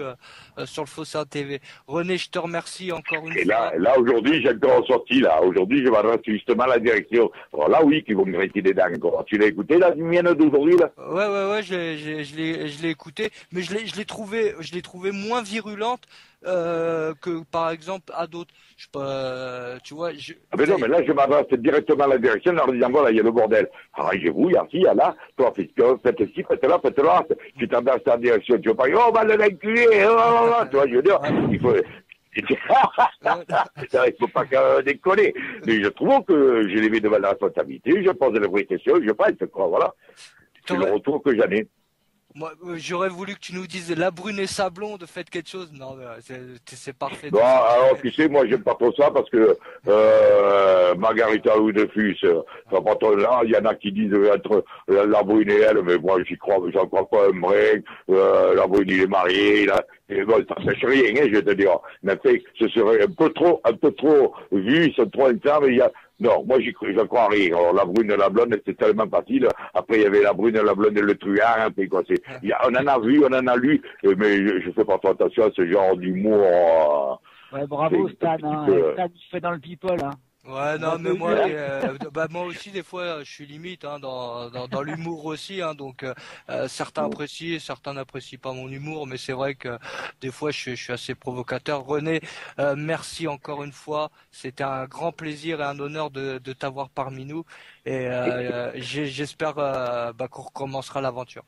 sur le Phocéen TV. René, je te remercie encore une fois. Et là aujourd'hui, j'ai encore sorti là. Aujourd'hui, je m'adresse justement à la direction. Alors là, oui, qu'ils vont me retirer des dingues. Tu l'as écouté la mienne d'aujourd'hui là? Ouais, je l'ai écouté, mais je l'ai trouvé moins virulente que par exemple à d'autres. Je sais pas, tu vois. Ah mais non, mais là je m'adresse directement à la direction en leur disant voilà, il y a le bordel. Arrangez-vous, il y a ci, il y a là. Toi, faites ci, faites là, faites là. Tu t'adresses à la direction, tu vas pas dire oh, bah le l'enculé, tu vois, je veux dire, il faut. Il faut pas déconner. Mais je trouve que je les mets devant la responsabilité, je pose les vraies questions, je pense, quoi, voilà. C'est le retour que j'en ai. Moi, j'aurais voulu que tu nous dises la brune et sablon de faites quelque chose. Non, c'est parfait. Bon, alors tu sais, moi j'aime pas trop ça parce que Margarita ou de Fus, là, il y en a qui disent entre la brune et elle, mais moi j'en crois pas un vrai. La brune il est marié, là. Et bon, ça sèche rien, hein, je vais te dire. Mais après, ce serait un peu trop vu, ils sont trop ensemble, il y a. Non, moi je crois rien. Alors la brune et la blonde, c'est tellement facile. Après il y avait la brune, la blonde et le truand. Puis quoi, on en a vu, on en a lu, mais je fais pas trop attention à ce genre d'humour. Ouais, bravo Stan, hein. Stan tu fais dans le people, hein. Ouais, non, mais moi, moi aussi, des fois, je suis limite hein, dans l'humour aussi. Hein, donc, certains apprécient, certains n'apprécient pas mon humour, mais c'est vrai que des fois, je suis assez provocateur. René, merci encore une fois. C'était un grand plaisir et un honneur de t'avoir parmi nous. Et j'espère qu'on recommencera l'aventure.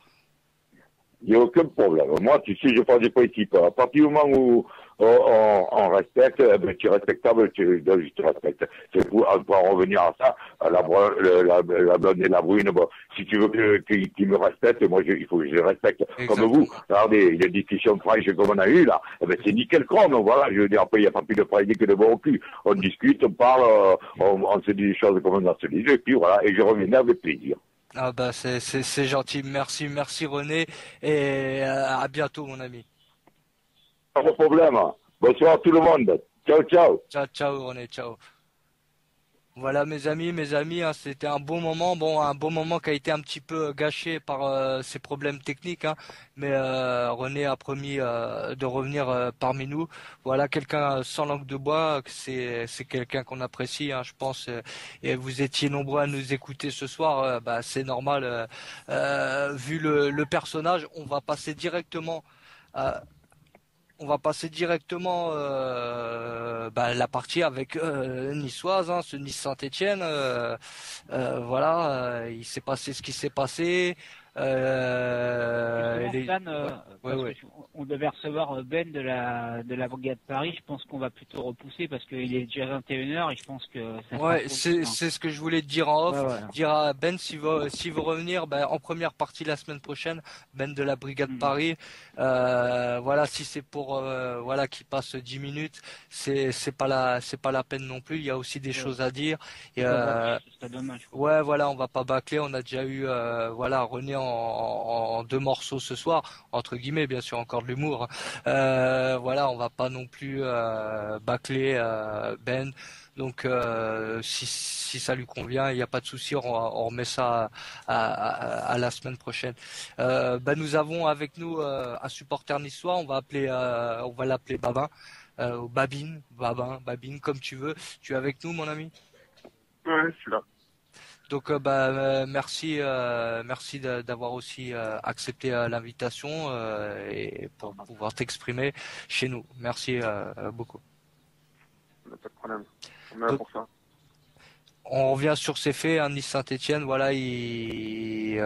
Il n'y a aucun problème. Moi, tu sais, je prends des principes. À partir du moment où on respecte, tu es respectable, je te respecte. C'est pour en revenir à ça, la blonde et la brune. Bon, si tu veux qu'ils me respectent, moi, il faut que je les respecte. Exactement. Comme vous. Regardez, les discussions fraîches comme on a eu là, c'est nickel chrome. Voilà, je veux dire, après, il n'y a pas plus de près que de bon au cul. On discute, on parle, on se dit des choses comme on se dit, et puis voilà, et je reviens avec plaisir. Ah bah c'est gentil, merci René et à bientôt mon ami. Pas de problème. Bonsoir tout le monde. Ciao. Ciao René, ciao. Voilà mes amis, hein, c'était un bon moment, un bon moment qui a été un petit peu gâché par ces problèmes techniques, hein, mais René a promis de revenir parmi nous. Voilà quelqu'un sans langue de bois, c'est quelqu'un qu'on apprécie, hein, je pense, et vous étiez nombreux à nous écouter ce soir, c'est normal, vu le personnage, on va passer directement la partie avec niçoise, hein, ce Nice Saint-Étienne. Voilà, il s'est passé ce qui s'est passé. On devait recevoir Ben de la Brigade Paris. Je pense qu'on va plutôt repousser parce qu'il est déjà 21h et je pense que ça c'est ce que je voulais te dire en off. Dire à Ben s'il veut revenir en première partie la semaine prochaine, Ben de la Brigade Paris. Voilà, si c'est pour qu'il passe 10 minutes, c'est pas la peine non plus. Il y a aussi des choses à dire. Et, dommage. Ouais, voilà, on va pas bâcler. On a déjà eu René en deux morceaux ce soir, entre guillemets, bien sûr, encore de l'humour. Voilà, on va pas non plus bâcler Ben. Donc si ça lui convient, il n'y a pas de souci, on remet ça à la semaine prochaine. Nous avons avec nous un supporter niçois, on va l'appeler Babin, ou Babine, comme tu veux. Tu es avec nous, mon ami? Ouais, je suis là. Donc merci d'avoir aussi accepté l'invitation et pour pouvoir t'exprimer chez nous. Merci beaucoup. Pas de problème. On est là pour ça. On revient sur ces faits, hein, Nice-Saint-Étienne, voilà, une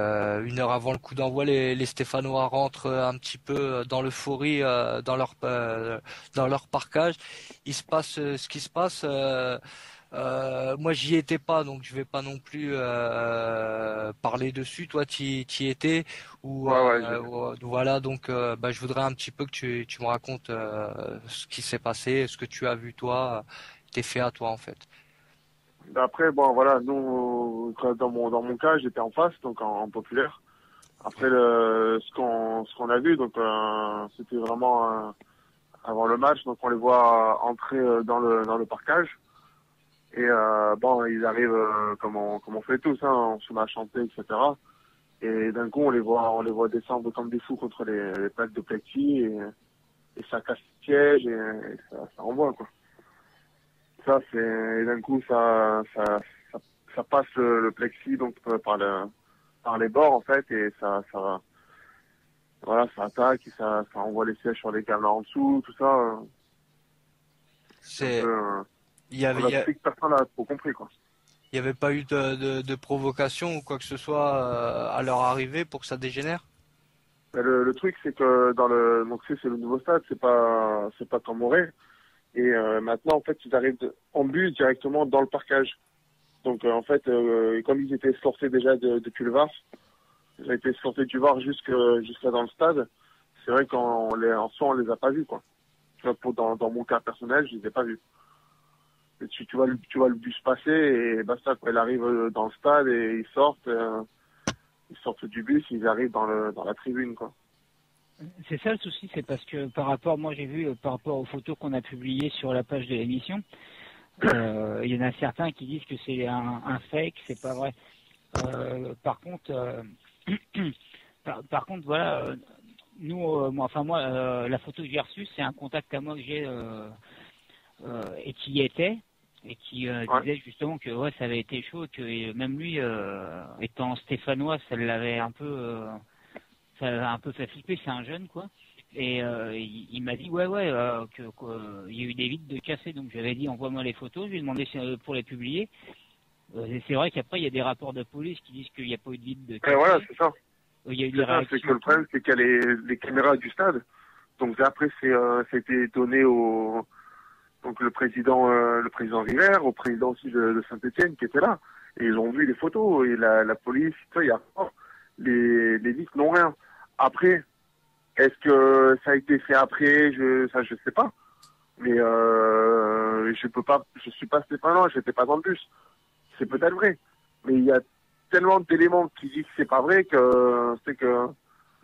heure avant le coup d'envoi, les Stéphanois rentrent un petit peu dans l'euphorie dans leur parcage. Il se passe ce qui se passe. Moi, j'y étais pas, donc je vais pas non plus parler dessus. Toi, t'y étais ou voilà. Donc, je voudrais un petit peu que tu me racontes ce qui s'est passé, ce que tu as vu toi, tes faits à toi en fait. Après, bon, voilà, nous, dans mon cas, j'étais en face, donc en populaire. Après, ce qu'on a vu, donc, c'était vraiment avant le match, donc on les voit entrer dans le parcage. Et ils arrivent comme on fait tous, hein, on se met à chanter, etc. Et d'un coup, on les voit descendre comme des fous contre les plaques de plexi et ça casse le siège et ça renvoie, quoi. Ça, et d'un coup, ça passe le plexi donc par les bords en fait et ça attaque et ça envoie les sièges sur les caméras en dessous, tout ça. Personne n'a trop compris, quoi. Il n'y avait pas eu de provocation ou quoi que ce soit à leur arrivée pour que ça dégénère? Le truc, c'est que donc c'est le nouveau stade, c'est pas comme Auray. Et maintenant, en fait, ils arrivent en bus directement dans le parquage. Donc, en fait, comme ils étaient escortés déjà depuis le VAR, ils ont été escortés du VAR jusqu'à dans le stade. C'est vrai qu'en soi, on les a pas vus, quoi. Tu vois, dans mon cas personnel, je les ai pas vus. Et tu vois le bus passer et basta, quoi. Il arrive dans le stade et ils sortent du bus, ils arrivent dans la tribune, quoi. C'est ça le souci, c'est parce que moi j'ai vu par rapport aux photos qu'on a publiées sur la page de l'émission, il y en a certains qui disent que c'est un fake, c'est pas vrai. Par contre, voilà, nous, moi, la photo que j'ai reçue, c'est un contact à moi que j'ai et qui y était et qui disait justement que ça avait été chaud, que même lui, étant stéphanois, ça l'avait un peu fait flipper, c'est un jeune, quoi. Et il m'a dit qu'il y a eu des vitres de cassées, donc j'avais dit envoie-moi les photos, je lui ai demandé pour les publier. C'est vrai qu'après il y a des rapports de police qui disent qu'il n'y a pas eu de vitres de cassées. Voilà, c'est ça. Il y a eu des réactions. C'est que le problème, c'est qu'il y a les caméras du stade. Donc après, c'était donné donc le président River, au président aussi de Saint-Étienne qui était là. Et ils ont vu les photos et la police, il y a les vitres n'ont rien. Après, est-ce que ça a été fait après? Je sais pas. Mais je suis pas Stéphanois, j'étais pas dans le bus. C'est peut-être vrai. Mais il y a tellement d'éléments qui disent que c'est pas vrai que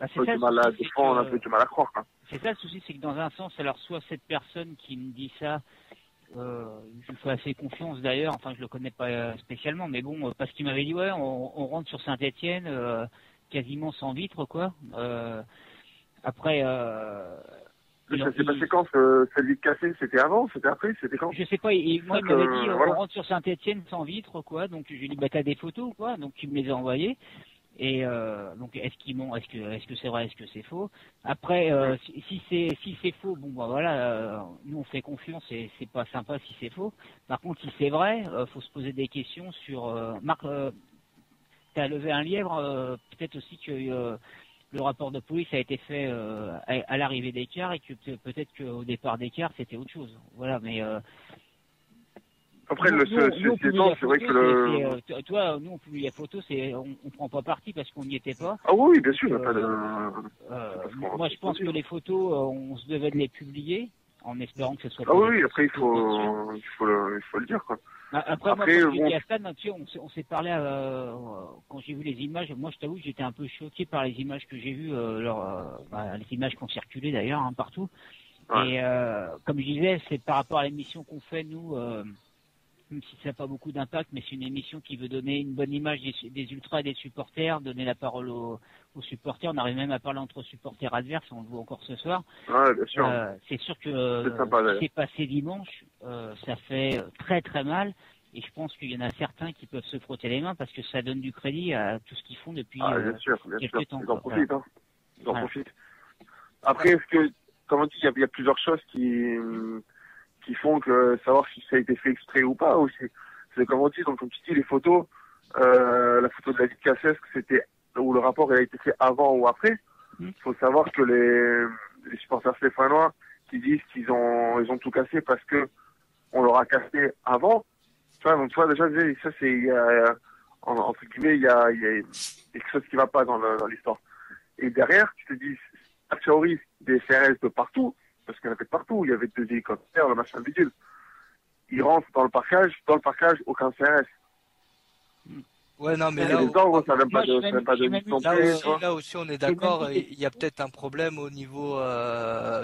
on a un peu du mal à croire, quoi. C'est ça le souci, c'est que dans un sens, alors soit cette personne qui me dit ça, je lui fais assez confiance d'ailleurs, enfin je le connais pas spécialement, mais bon, parce qu'il m'avait dit on rentre sur Saint-Étienne quasiment sans vitre, quoi. Après, ça s'est passé quand cette vitre cassée? C'était avant? C'était après? C'était quand? Je sais pas. Et moi, il m'avait dit on rentre sur Saint-Étienne sans vitre, quoi. Donc je lui ai dit t'as des photos, quoi. Donc il me les a envoyées. Et donc est-ce que c'est vrai, est-ce que c'est faux? Après, si c'est faux, nous on fait confiance et c'est pas sympa si c'est faux. Par contre, si c'est vrai, faut se poser des questions sur. Marc, t'as levé un lièvre, peut-être aussi que le rapport de police a été fait à l'arrivée des cars et que peut-être qu'au départ des cars c'était autre chose. Voilà, mais. Après, c'est vrai que toi, nous on publie la photo, on prend pas parti parce qu'on n'y était pas. Ah oui, bien sûr. Moi, je pense que les photos, on se devait de les publier en espérant que ce soit. Ah oui, après il faut le dire, quoi. Après, moi, Après, quand bon, j'étais à Stade, tu sais, on s'est parlé quand j'ai vu les images. Moi, je t'avoue que j'étais un peu choqué par les images que j'ai vues, les images qui ont circulé d'ailleurs partout. Ouais. Et comme je disais, c'est par rapport à l'émission qu'on fait nous, même si ça n'a pas beaucoup d'impact, mais c'est une émission qui veut donner une bonne image des ultras et des supporters, donner la parole aux supporters. On arrive même à parler entre supporters adverses, on le voit encore ce soir. Ouais, bien sûr. C'est sûr que C'est sympa, ce d'ailleurs. qui s'est passé dimanche, ça fait très très mal. Et je pense qu'il y en a certains qui peuvent se frotter les mains parce que ça donne du crédit à tout ce qu'ils font depuis Bien sûr. quelques temps. Ils en quoi. profitent, hein. Ils en Voilà. profitent. Après, est-ce que, comment dire, il y a plusieurs choses qui font que savoir si ça a été fait exprès ou pas, ou c'est comme on dit, donc comme tu dis, les photos, la photo de David Cassès, c'était, où le rapport a été fait avant ou après. Il faut savoir que les supporters stéphanois qui disent qu'ils ont tout cassé parce que on leur a cassé avant. Tu vois, donc tu vois, déjà, ça c'est, entre guillemets, il y a quelque chose qui va pas dans l'histoire. Et derrière, tu te dis, a priori, des CRS de partout, parce qu'il y en avait de partout, il y avait 2 hélicoptères, le machin bidule. Ils rentrent dans le parcage, aucun CRS. Ouais, non, mais Et là, les ordres, ça n'a même pas de là aussi, on est d'accord. Il y a peut-être un problème au niveau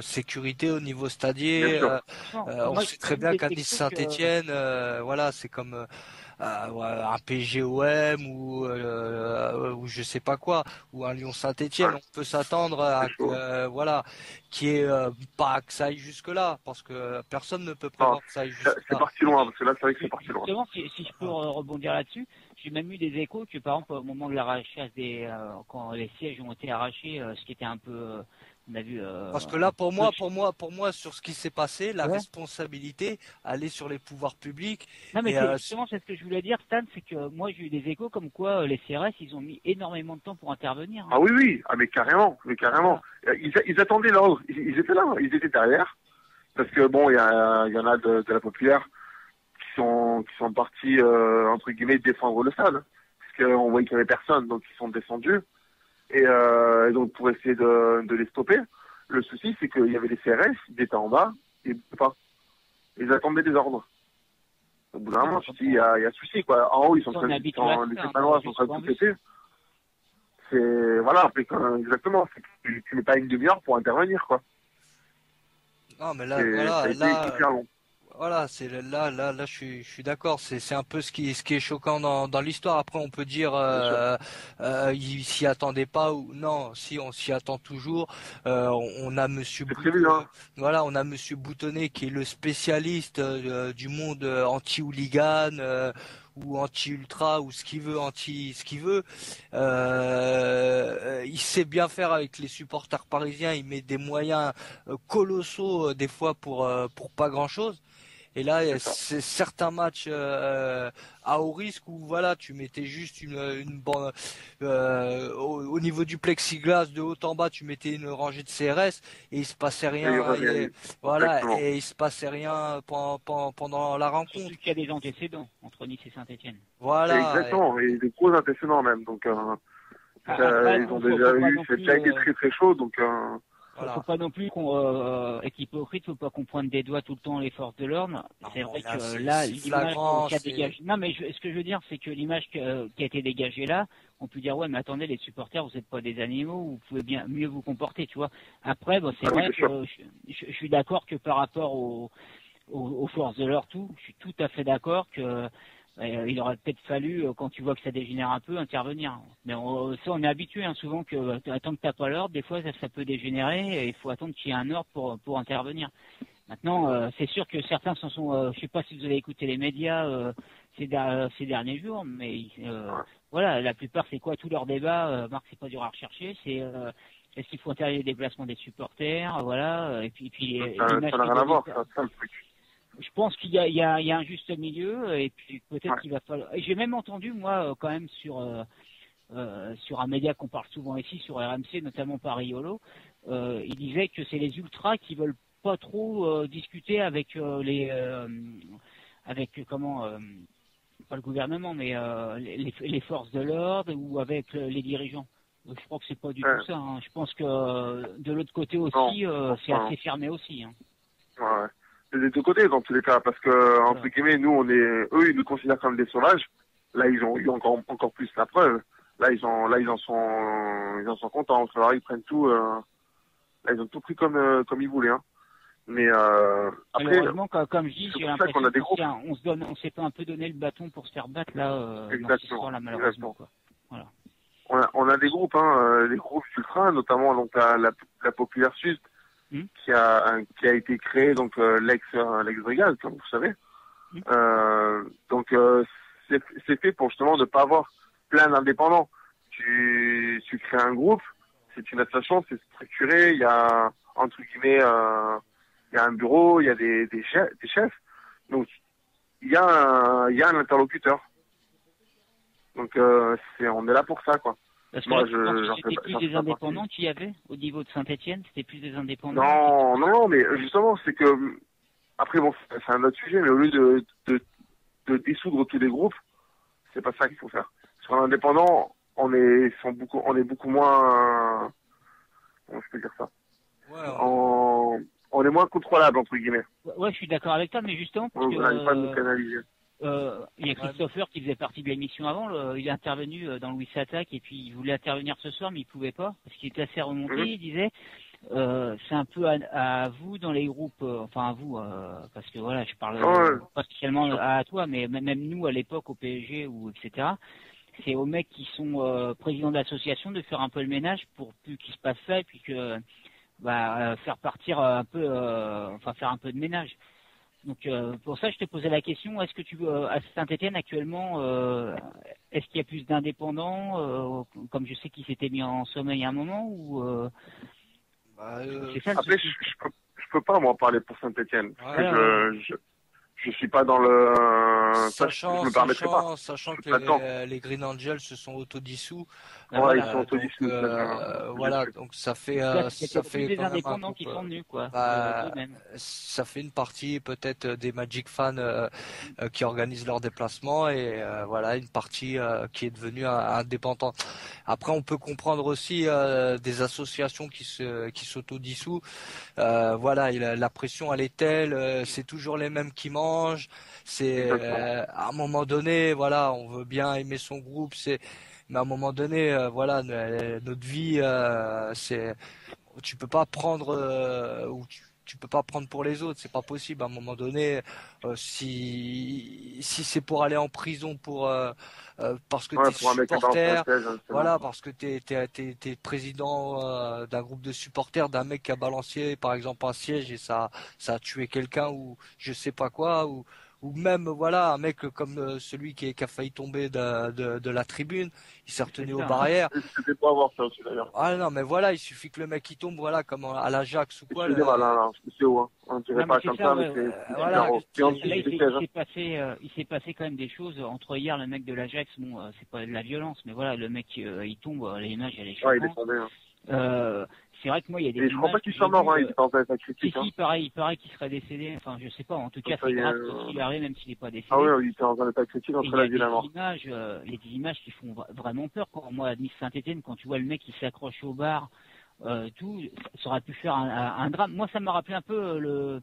sécurité, au niveau stadier. On sait très bien qu'à Nice Saint-Étienne, voilà, c'est comme un PGOM ou je sais pas quoi, ou un Lyon Saint-Étienne. On peut s'attendre à voilà, qui est pas que ça aille jusque là, parce que personne ne peut prévoir que ça aille jusque là. C'est parti loin, parce que là, c'est vrai que c'est parti loin. Justement, si je peux rebondir là-dessus, j'ai même eu des échos que, par exemple, au moment de l'arrachage quand les sièges ont été arrachés, ce qui était un peu, on a vu. Parce que là, pour moi, sur ce qui s'est passé, la responsabilité, elle est sur les pouvoirs publics. Non, mais justement, c'est ce que je voulais dire, Stan, c'est que moi, j'ai eu des échos comme quoi les CRS, ils ont mis énormément de temps pour intervenir. Ah oui, mais carrément. Ils attendaient l'ordre. Ils étaient là, ils étaient derrière. Parce que bon, il y en a de la populaire qui sont partis entre guillemets défendre le stade, parce qu'on voyait qu'il y avait personne, donc ils sont descendus et donc pour essayer de les stopper. Le souci, c'est qu'il y avait les CRS, ils étaient en bas, ils ne pouvaient pas. Ils attendaient des ordres. Au bout d'un moment, tu te dis, il y a souci, quoi. En haut, les Stéphanois sont en train de tout péter. C'est, voilà, exactement, c'est que tu mets pas une demi-heure pour intervenir, quoi. Non, mais là, voilà, c'est là, je suis d'accord. C'est un peu ce qui est choquant dans l'histoire. Après, on peut dire, il s'y attendait pas ou non. Si on s'y attend toujours. On a Monsieur voilà, on a Monsieur Boutonnet qui est le spécialiste du monde anti-hooligan. Ou anti-ultra ou ce qu'il veut, ce qu'il veut. Il sait bien faire avec les supporters parisiens. Il met des moyens colossaux des fois pour pas grand-chose. Et là, c'est certains matchs à haut risque où voilà, tu mettais juste une bande au niveau du plexiglas de haut en bas, tu mettais une rangée de CRS et il se passait rien. Et il se passait rien pendant la rencontre. Surtout qu'il y a des antécédents entre Nice et Saint-Étienne. Voilà. Exactement, et des gros antécédents même. Donc ils ont déjà été très très chaud, donc. Faut pas non plus être hypocrite, faut pas qu'on pointe des doigts tout le temps les forces de l'ordre. C'est vrai que là, l'image qui a dégagé. Non, mais ce que je veux dire, c'est que l'image qui a été dégagée là, on peut dire ouais, mais attendez, les supporters, vous n'êtes pas des animaux, vous pouvez bien mieux vous comporter, tu vois. Après, c'est vrai que je suis d'accord que par rapport aux forces de l'ordre, je suis tout à fait d'accord que il aurait peut-être fallu, quand tu vois que ça dégénère un peu, intervenir. Mais ça, on est habitué, souvent que tant que t'as pas l'ordre, des fois ça peut dégénérer et il faut attendre qu'il y ait un ordre pour intervenir. Maintenant, c'est sûr que certains s'en sont. Je sais pas si vous avez écouté les médias ces derniers jours, mais voilà, la plupart c'est quoi tout leur débat. Marc, c'est pas dur à rechercher. C'est est-ce qu'il faut interdire les déplacements des supporters, voilà. Et puis ça n'a rien à voir, ça le truc. Je pense qu'il y a un juste milieu et puis peut-être qu'il va falloir. J'ai même entendu moi quand même sur un média qu'on parle souvent ici, sur RMC, notamment par Riolo, il disait que c'est les ultras qui veulent pas trop discuter avec pas le gouvernement, mais les forces de l'ordre ou avec les dirigeants. Je crois que c'est pas du tout ça. Je pense que de l'autre côté aussi, c'est assez fermé aussi. Ouais. c'est des deux côtés dans tous les cas, parce que entre guillemets, nous, eux, ils nous considèrent comme des sauvages. Là, ils ont eu encore plus la preuve. Là, ils en sont contents. Alors, ils prennent tout. Là, ils ont tout pris comme ils voulaient. Hein. Mais après, malheureusement, comme je dis, j'ai pour ça qu'on l'impression a des groupes. on s'est pas un peu donné le bâton pour se faire battre là dans ce Exactement. soir là malheureusement. Quoi. Voilà. On a des groupes, hein, les groupes ultra, notamment donc la Populaire Sud, qui a été créé donc l'ex Brigade, comme vous savez. Donc c'est fait pour justement ne pas avoir plein d'indépendants. Tu crées un groupe, c'est une association, c'est structuré, il y a entre guillemets il y a un bureau, il y a des chefs. Donc il y a un interlocuteur. Donc on est là pour ça, quoi. Parce que moi, c'était plus des indépendants qu'il y avait au niveau de Saint-Étienne, c'était plus des indépendants. Non, mais justement, c'est que après bon, c'est un autre sujet, mais au lieu de dissoudre tous les groupes, c'est pas ça qu'il faut faire. Sur l'indépendant, on est beaucoup moins, comment je peux dire ça, on est moins contrôlable entre guillemets. Ouais, je suis d'accord avec toi, mais justement parce on n'arrive pas à nous canaliser. Il y a Christopher qui faisait partie de l'émission avant, il est intervenu dans Louis Attaque et puis il voulait intervenir ce soir mais il pouvait pas parce qu'il était assez remonté, il disait c'est un peu à vous dans les groupes, enfin à vous, parce que voilà, je parle pas spécialement à toi, mais même nous à l'époque au PSG ou etc. C'est aux mecs qui sont présidents d'association de faire un peu le ménage pour plus qu'il se passe ça et puis que faire partir un peu, faire un peu de ménage. Donc pour ça, je te posais la question, est-ce que à Saint-Étienne actuellement, est-ce qu'il y a plus d'indépendants, comme je sais qu'ils s'étaient mis en sommeil à un moment, ou c'est ça, après, je peux pas moi parler pour Saint-Étienne, parce que je suis pas dans le. Sachant que les Green Angels se sont autodissous. Ouais, ils sont autodissous. Voilà, donc ça fait des indépendants qui sont venus, quoi. Ça fait une partie peut-être des Magic fans qui organisent leurs déplacements et voilà une partie qui est devenue indépendante. Après, on peut comprendre aussi des associations qui s'autodissous. Voilà, la pression elle est telle, c'est toujours les mêmes qui mangent. C'est à un moment donné, voilà, on veut bien aimer son groupe, mais à un moment donné, voilà, notre vie, tu peux pas prendre ou tu peux pas prendre pour les autres, c'est pas possible. À un moment donné, si c'est pour aller en prison parce que t'es supporter, voilà, parce que t'es président d'un groupe de supporters d'un mec qui a balancé par exemple un siège et ça a tué quelqu'un ou je sais pas quoi ou même voilà un mec comme celui qui a failli tomber de la tribune, il s'est retenu aux barrières. C'était pas avoir ça aussi d'ailleurs. Ah non mais voilà, il suffit que le mec il tombe, voilà, comme à l'Ajax ou quoi. C'est haut, hein. On dirait pas comme ça, mais c'est voilà. Il s'est passé quand même des choses entre hier le mec de l'Ajax, bon c'est pas de la violence, mais voilà le mec il tombe, l'image elle est choquante. Ouais, il est tombé. Hein. C'est vrai que moi il y a des. Et je crois pas qu'il soit mort, hein, il était en train d'être critique. Si, il paraît qu'il serait décédé. Enfin, je sais pas. En tout cas, c'est grave qu'il arrive, même s'il n'est pas décédé. Ah oui, il était en train d'être critique entre la vie et la mort. Il y a des images qui font vraiment peur. Quand moi, à Nice Saint-Étienne, quand tu vois le mec qui s'accroche au bar, tout, ça aurait pu faire un drame. Moi, ça m'a rappelé un peu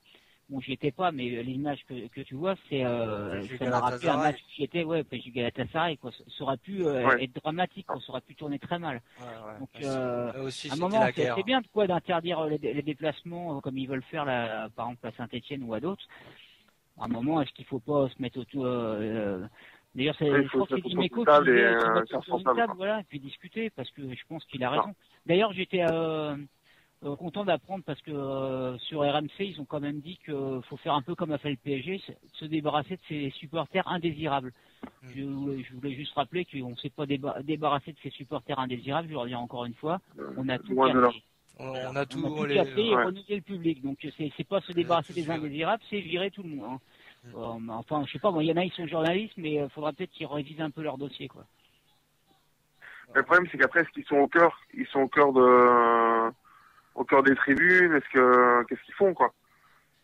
bon, j'y étais pas, mais l'image que tu vois, ça m'a rappelé un match qui était, PSG Galatasaray, quoi. Ça aurait pu être dramatique, quoi. Ça aurait pu tourner très mal. Donc, à un moment, c'est bien d'interdire les déplacements comme ils veulent faire, là, par exemple, à Saint-Étienne ou à d'autres. À un moment, est-ce qu'il faut pas se mettre autour, d'ailleurs, je crois que c'est Dimeco qui dit sur une table, voilà, et puis discuter, parce que je pense qu'il a raison. D'ailleurs, j'étais, content d'apprendre parce que sur RMC ils ont quand même dit qu'il faut faire un peu comme a fait le PSG, se débarrasser de ses supporters indésirables. Je voulais juste rappeler qu'on ne s'est pas débarrassé de ses supporters indésirables, je leur dis encore une fois, on a tout cassé. On a tout cassé et renouveler le public, donc c'est pas se débarrasser des indésirables, c'est virer tout le monde. Hein. Enfin, je sais pas, il y en a ils sont journalistes, mais il faudra peut-être qu'ils révisent un peu leur dossier, quoi. Le problème c'est qu'après, ils sont au cœur des tribunes, qu'est-ce qu'ils font, quoi.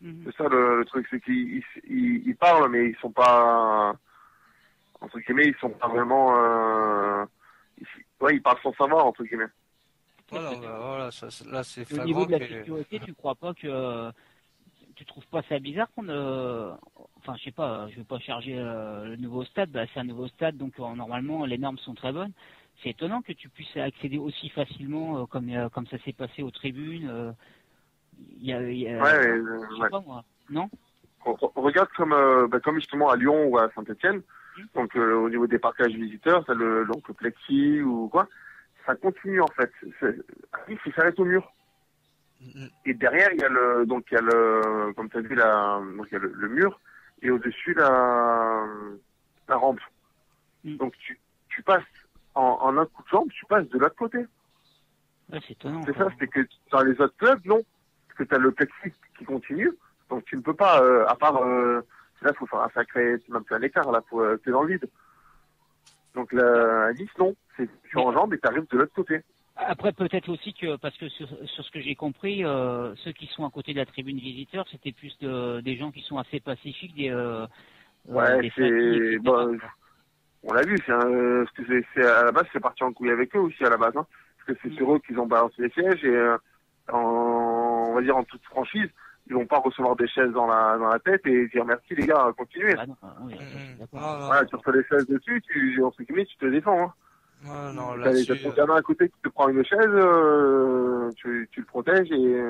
C'est ça le truc, c'est qu'ils parlent, mais ils sont pas, entre guillemets, ils sont pas vraiment, ils parlent sans savoir, entre guillemets. Voilà, là c'est flagrant. Au niveau de la sécurité, tu crois pas tu trouves pas ça bizarre qu'on enfin je sais pas, je veux pas charger le nouveau stade, bah c'est un nouveau stade donc normalement les normes sont très bonnes. C'est étonnant que tu puisses accéder aussi facilement comme ça s'est passé aux tribunes. Ouais, Je sais pas moi, non? on regarde comme justement à Lyon ou à Saint-Etienne. Donc au niveau des parcages visiteurs, t'as donc le plexi ou quoi, ça continue en fait. Il s'arrête au mur. Et derrière il y a comme tu as vu donc il y a le mur et au-dessus la rampe. Donc tu passes en un coup de jambe, tu passes de l'autre côté. Ouais, c'est étonnant. C'est ça, c'est que dans les autres clubs, non. Parce que tu as le plexi qui continue, donc tu ne peux pas, à part, là, faut faire un sacré, même un écart, là, t'es dans le vide. Donc, à Nice, non. Tu enjambes et tu arrives de l'autre côté. Après, peut-être aussi que, parce que sur ce que j'ai compris, ceux qui sont à côté de la tribune visiteur, c'était plus des gens qui sont assez pacifiques, des familles, bon, on l'a vu, parce que à la base, c'est parti en couille avec eux aussi, à la base, hein. Parce que c'est sur eux qu'ils ont balancé les sièges et, on va dire en toute franchise, ils vont pas recevoir des chaises dans la tête et dire merci les gars, continuez. Ah non, oui, voilà, tu reçois les chaises dessus, entre guillemets, tu te défends, hein. Non, T'as ton gamin à côté qui te prend une chaise, tu le protèges et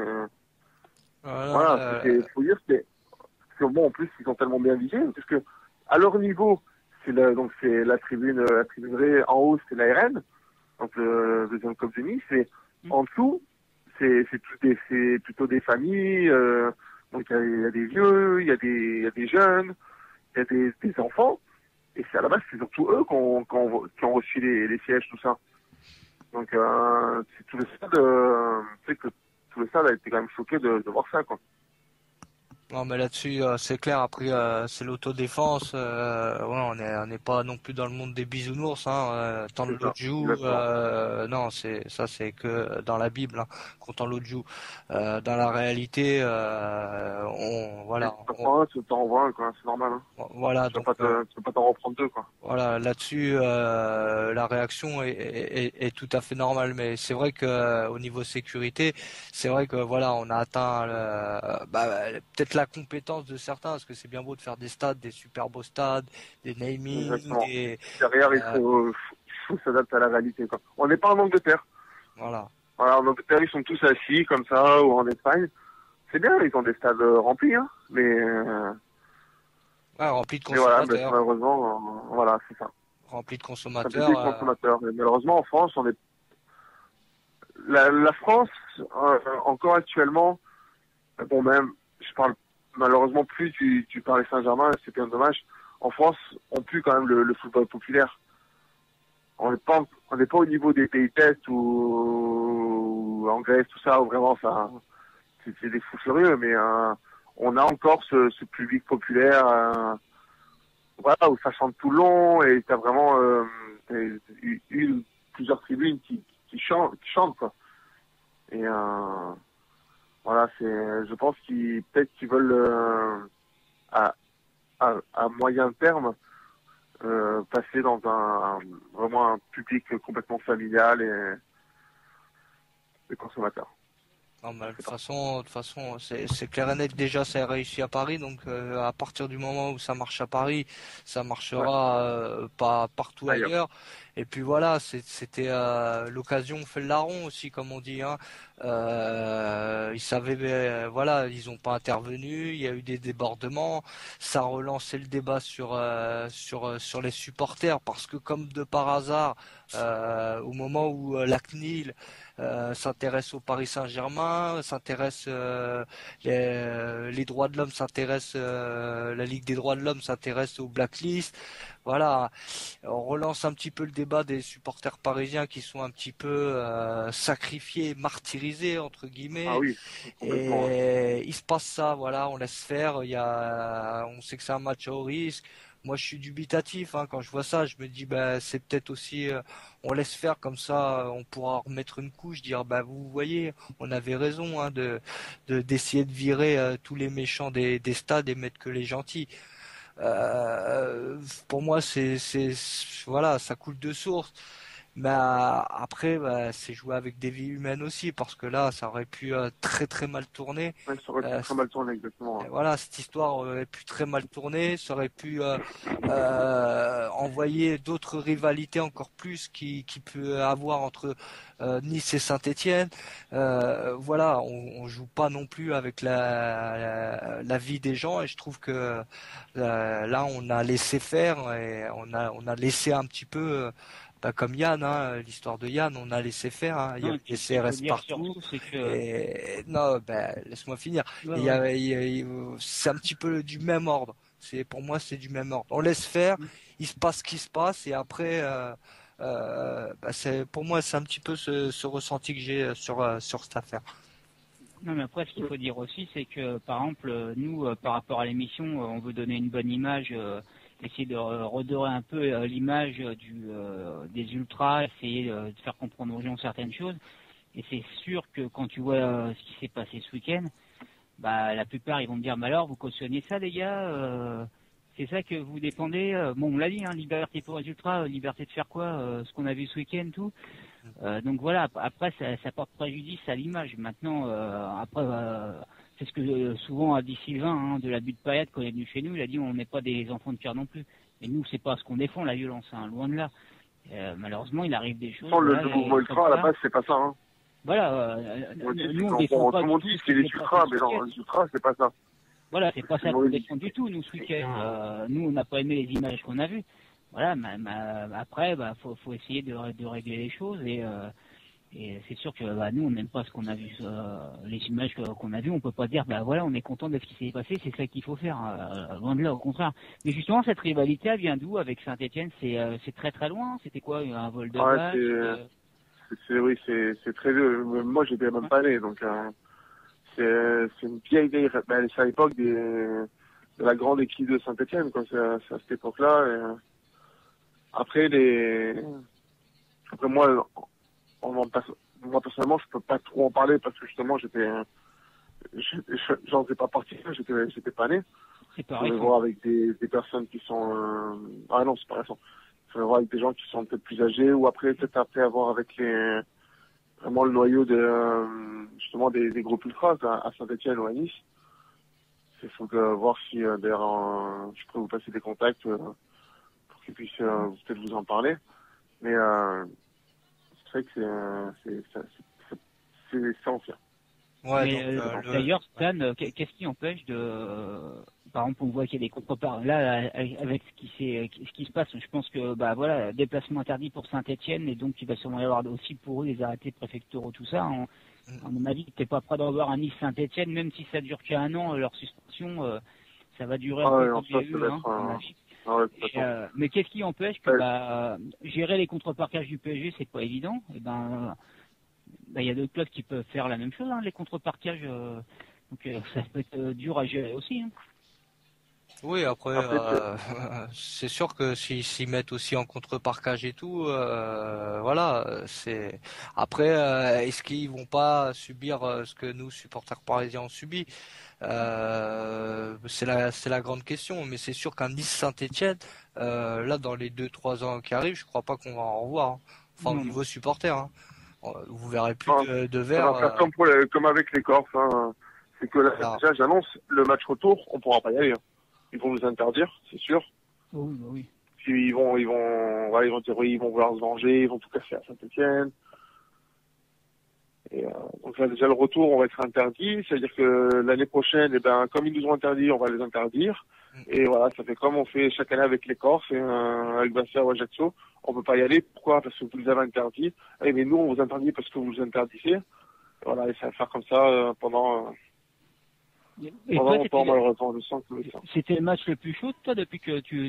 voilà, faut dire que bon, en plus ils sont tellement bien vigés parce que à leur niveau, c'est la tribune ré, en haut c'est la RN, donc le deuxième club de Nice, et en dessous c'est plutôt des familles, donc il y a des vieux, il y a des jeunes, il y a des enfants. Et c'est à la base, c'est surtout eux qui ont reçu les sièges, tout ça. Donc, c'est tout le stade, tu sais que tout le stade a été quand même choqué de voir ça, quoi. Non, mais là-dessus, c'est clair. Après, c'est l'autodéfense. On n'est pas non plus dans le monde des bisounours. Hein. Tant l'autre joue, non, c'est que dans la Bible. Hein, quand tant l'autre joue, dans la réalité, Tu t'en renvoies, quoi. C'est normal. Hein. Voilà. Tu peux pas t'en reprendre deux, quoi. Voilà, là-dessus, la réaction est tout à fait normale. Mais c'est vrai que au niveau sécurité, c'est vrai que voilà, on a atteint peut-être la compétence de certains, parce que c'est bien beau de faire des stades, des super beaux stades, des naming, derrière il faut s'adapter à la réalité, quoi. On n'est pas en Angleterre. Voilà, en Angleterre ils sont tous assis comme ça, ou en Espagne. C'est bien, ils ont des stades remplis, hein, mais remplis de consommateurs. Mais malheureusement, voilà, c'est ça. Remplis de consommateurs. Mais malheureusement en France, on est la France encore actuellement, bon, même je parle malheureusement plus du Paris Saint-Germain, c'est bien dommage. En France, on pue quand même le football populaire. On n'est pas au niveau des pays tests ou en Grèce, tout ça, où vraiment ça, c'est des fous furieux, mais on a encore ce public populaire, voilà, où ça chante tout le long et t'as vraiment eu plusieurs tribunes qui chantent, quoi. Et voilà, je pense peut-être qu'ils veulent à moyen terme passer dans vraiment un public complètement familial et consommateur. Non, mais de toute façon, c'est clair et net. Déjà, ça a réussi à Paris, donc à partir du moment où ça marche à Paris, ça marchera pas partout ailleurs. Et puis voilà, c'était l'occasion fait le larron aussi, comme on dit. Hein. Ils savaient, voilà, ils n'ont pas intervenu. Il y a eu des débordements. Ça a relancé le débat sur les supporters, parce que comme de par hasard, au moment où la CNIL s'intéresse au Paris Saint-Germain, s'intéresse les droits de l'homme, s'intéresse la Ligue des droits de l'homme, s'intéresse aux blacklists. Voilà, on relance un petit peu le débat des supporters parisiens qui sont un petit peu sacrifiés, martyrisés entre guillemets. Ah oui, et il se passe ça, voilà, on laisse faire. On sait que c'est un match à haut risque. Moi, je suis dubitatif, hein, quand je vois ça, je me dis, c'est peut-être aussi, on laisse faire comme ça, on pourra remettre une couche, dire, vous voyez, on avait raison, hein, d'essayer de virer tous les méchants des stades et mettre que les gentils. Pour moi, voilà, ça coule de source. Mais après, c'est jouer avec des vies humaines aussi, parce que là, ça aurait pu très très mal tourner. Ouais, ça aurait pu très mal tourner, exactement. Et voilà, cette histoire aurait pu très mal tourner, ça aurait pu envoyer d'autres rivalités encore plus qui peut avoir entre Nice et Saint-Étienne. Voilà, on joue pas non plus avec la vie des gens, et je trouve que là on a laissé faire, et on a laissé un petit peu comme Yann, hein, l'histoire de Yann, on a laissé faire, hein. Il y Non, avait et des ce qu'il faut CRS dire partout. surtout, c'est que... Et non, laisse-moi finir. Ouais, Il y ouais. a, il y a- c'est un petit peu du même ordre. Pour moi, c'est du même ordre. On laisse faire, il se passe ce qui se passe, et après, pour moi, c'est un petit peu ce ressenti que j'ai sur cette affaire. Non, mais après, ce qu'il faut dire aussi, c'est que, par exemple, nous, par rapport à l'émission, on veut donner une bonne image, essayer de redorer un peu l'image des ultras, essayer de faire comprendre aux gens certaines choses. Et c'est sûr que quand tu vois ce qui s'est passé ce week-end, bah, la plupart, ils vont me dire, mais alors, vous cautionnez ça, les gars c'est ça que vous défendez Bon, on l'a dit, hein, liberté pour les ultras, liberté de faire quoi ce qu'on a vu ce week-end, tout. Donc voilà, après ça porte préjudice à l'image. Maintenant, après, c'est ce que souvent a dit Sylvain hein, de l'abus de Payet quand il est venu chez nous. Il a dit on n'est pas des enfants de cœur non plus. Et nous, c'est pas ce qu'on défend, la violence, hein, loin de là. Malheureusement, il arrive des choses. Le mouvement ultra, à la base, c'est pas ça. Hein. Voilà, On dit, nous on défend pas. Tout le monde dit que c'est les ultras, mais non, les ultras, c'est pas ça. Voilà, c'est pas ça qu'on défend du tout, nous, ce week-end. Nous, on n'a pas aimé les images qu'on a vues. Voilà, après, faut essayer de régler les choses et c'est sûr que nous, on n'aime pas ce qu'on a vu, les images qu'on a vues. On peut pas dire, voilà, on est content de ce qui s'est passé, c'est ça qu'il faut faire. Loin de là, au contraire. Mais justement, cette rivalité, elle vient d'où avec Saint-Étienne? C'est très très loin. C'était quoi, un vol de balle? Oui, c'est très vieux. Moi, j'étais même pas né, donc. C'est une vieille, c'est à l'époque de la grande équipe de Saint-Étienne, quoi. C'est à cette époque-là. Après, moi, moi, personnellement, je peux pas trop en parler parce que justement, j'en faisais pas partie, j'étais pas né. C'est pareil. Je vais voir avec des personnes qui sont, ah non, c'est pas récent. Je vais voir avec des gens qui sont peut-être plus âgés ou peut-être après avoir avec vraiment le noyau justement des groupes ultras à Saint-Étienne ou à Nice. Il faut voir si d'ailleurs je peux vous passer des contacts pour qu'ils puissent peut-être vous en parler. Mais c'est vrai que c'est ancien. Ouais, d'ailleurs, Stan, qu'est-ce qui empêche par exemple, on voit qu'il y a des contre-parts. Là, avec ce qui se passe, je pense que, voilà, déplacement interdit pour Saint-Étienne, et donc il va sûrement y avoir aussi pour eux des arrêtés préfectoraux, tout ça. À mon avis, t'es pas prêt d'avoir un Nice-Saint-Étienne, même si ça dure qu'un an, leur suspension, ça va durer un peu comme il y a eu, à mon avis. Mais qu'est-ce qui empêche que, gérer les contre-parquages du PSG, c'est pas évident. Et il y a d'autres clubs qui peuvent faire la même chose, hein, les contre-parquages. Donc ça peut être dur à gérer aussi. Hein. Oui, après c'est sûr que s'ils mettent aussi en contre-parquage et tout, voilà, c'est après est-ce qu'ils vont pas subir ce que nous supporters parisiens ont subi? C'est la grande question, mais c'est sûr qu'un Nice Saint-Étienne, là dans les 2-3 ans qui arrivent, je crois pas qu'on va en revoir. Hein. Enfin au niveau supporter, hein. Vous verrez plus de verre. Ça va faire comme avec les Corses, hein. C'est que là, déjà j'annonce le match retour, on pourra pas y aller. Hein. Ils vont nous interdire, c'est sûr. Oui. Puis ils vont dire oui, ils vont vouloir se venger, ils vont tout casser à Saint-Étienne. Et donc là déjà le retour, on va être interdit. C'est-à-dire que l'année prochaine, comme ils nous ont interdit, on va les interdire. Et voilà, ça fait comme on fait chaque année avec les Corses et avec Bastia ou Ajaccio. On peut pas y aller. Pourquoi? Parce que vous les avez interdits. Eh, mais nous, on vous interdit parce que vous nous interdissez. Voilà, et ça va faire comme ça pendant longtemps, malheureusement. Je sens que c'était le match le plus chaud, toi, depuis que tu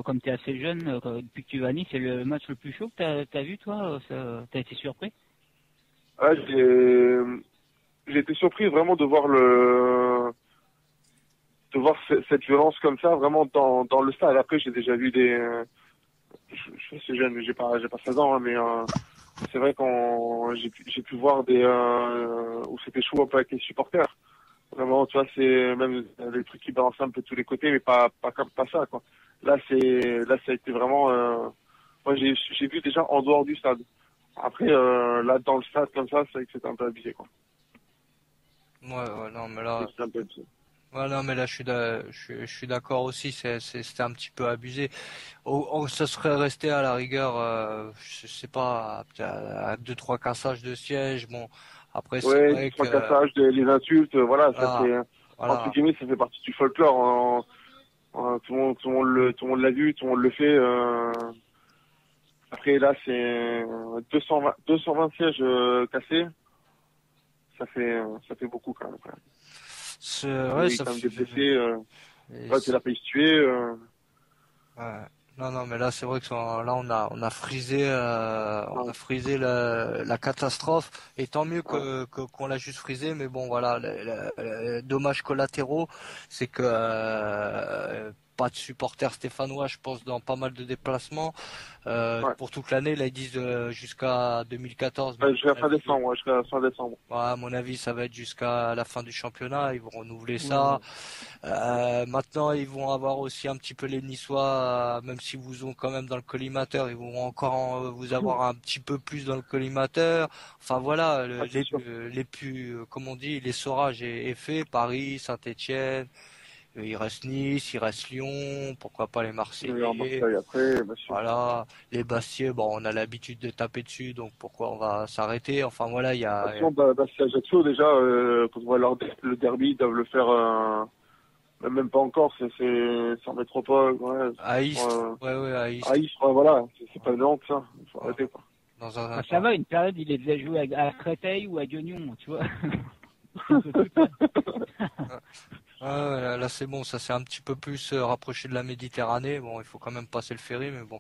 comme tu es assez jeune, depuis que tu vas à Nice, c'est le match le plus chaud que t'as vu, toi? T'as été surpris? J'ai été surpris vraiment de voir cette violence comme ça, vraiment dans le stade. Après, j'ai déjà vu je suis assez jeune, j'ai pas 16 ans, hein, mais c'est vrai j'ai pu voir où c'était chaud un peu avec les supporters. Vraiment, tu vois, c'est même des trucs qui balancent un peu de tous les côtés, mais pas ça, quoi. Là, ça a été vraiment Moi, j'ai vu déjà en dehors du stade. Après, là, dans le stade, comme ça, c'est vrai que c'était un peu abusé, quoi. Ouais, non, mais là, C'était un peu abusé. ouais, non, mais là, je suis d'accord aussi. C'était un petit peu abusé. Ça serait resté à la rigueur, je sais pas, à deux, trois cassages de siège. Bon, après, c'est Ouais, vrai trois que, cassages, les insultes, voilà, ça voilà, fait, entre voilà. guillemets, ça fait partie du folklore. Tout le monde l'a vu, tout le monde le fait. Après, là, c'est 220 sièges cassés. Ça fait beaucoup, quand même. Ouais, Il y a ça quand même fait, des blessés. et Là, c'est la paye se tuer. ouais. Non, non, mais là, c'est vrai que là, on a frisé, on Non. a frisé la catastrophe. Et tant mieux Ouais. qu'on l'a juste frisé. Mais bon, voilà, les dommages collatéraux, c'est que pas de supporters stéphanois, je pense, dans pas mal de déplacements. Ouais. Pour toute l'année, là, ils disent jusqu'à 2014. Mais Ouais, jusqu'à à mon fin avis, décembre, ouais, jusqu'à fin décembre. ouais, à mon avis, ça va être jusqu'à la fin du championnat. Ils vont renouveler Ouais, ça. ouais. Maintenant, ils vont avoir aussi un petit peu les Niçois, même si vous ont quand même dans le collimateur, ils vont encore vous avoir un petit peu plus dans le collimateur. Enfin voilà, Ah, c'est sûr. les plus, comme on dit, l'essorage est fait. Paris, Saint-Étienne, il reste Nice, il reste Lyon, pourquoi pas les En Marseillais. Marseille après, bien sûr. Voilà, les Bastiais, bon, on a l'habitude de taper dessus, donc pourquoi on va s'arrêter? Enfin voilà, il y a, Attention, c'est Ajaccio, déjà, quand on voit le derby, ils doivent le faire, même pas encore, c'est en métropole, ouais. à Istres, ouais, à À Istres, Istres, ouais, voilà, c'est pas une honte, ça. Il faut arrêter, quoi. dans un, Bah, ça va, une période, il les faisait jouer à Créteil ou à Guignon, tu vois. Un peu plus tard. Là c'est bon, ça s'est un petit peu plus rapproché de la Méditerranée. Bon, il faut quand même passer le ferry, mais bon.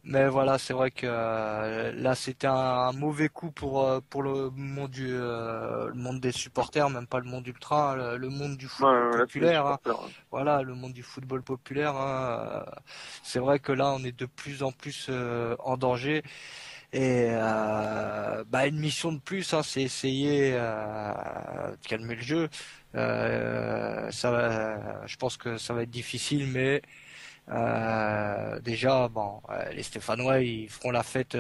Mais voilà, c'est vrai que là c'était un mauvais coup pour le monde des supporters, même pas le monde ultra, hein, le monde du football Ouais, là, c'est les populaire. Hein. supporters, ouais. Voilà, le monde du football populaire. Hein, c'est vrai que là on est de plus en plus en danger. Et une mission de plus, hein, c'est essayer de calmer le jeu. Je pense que ça va être difficile, mais déjà, bon, les Stéphanois, ils feront la fête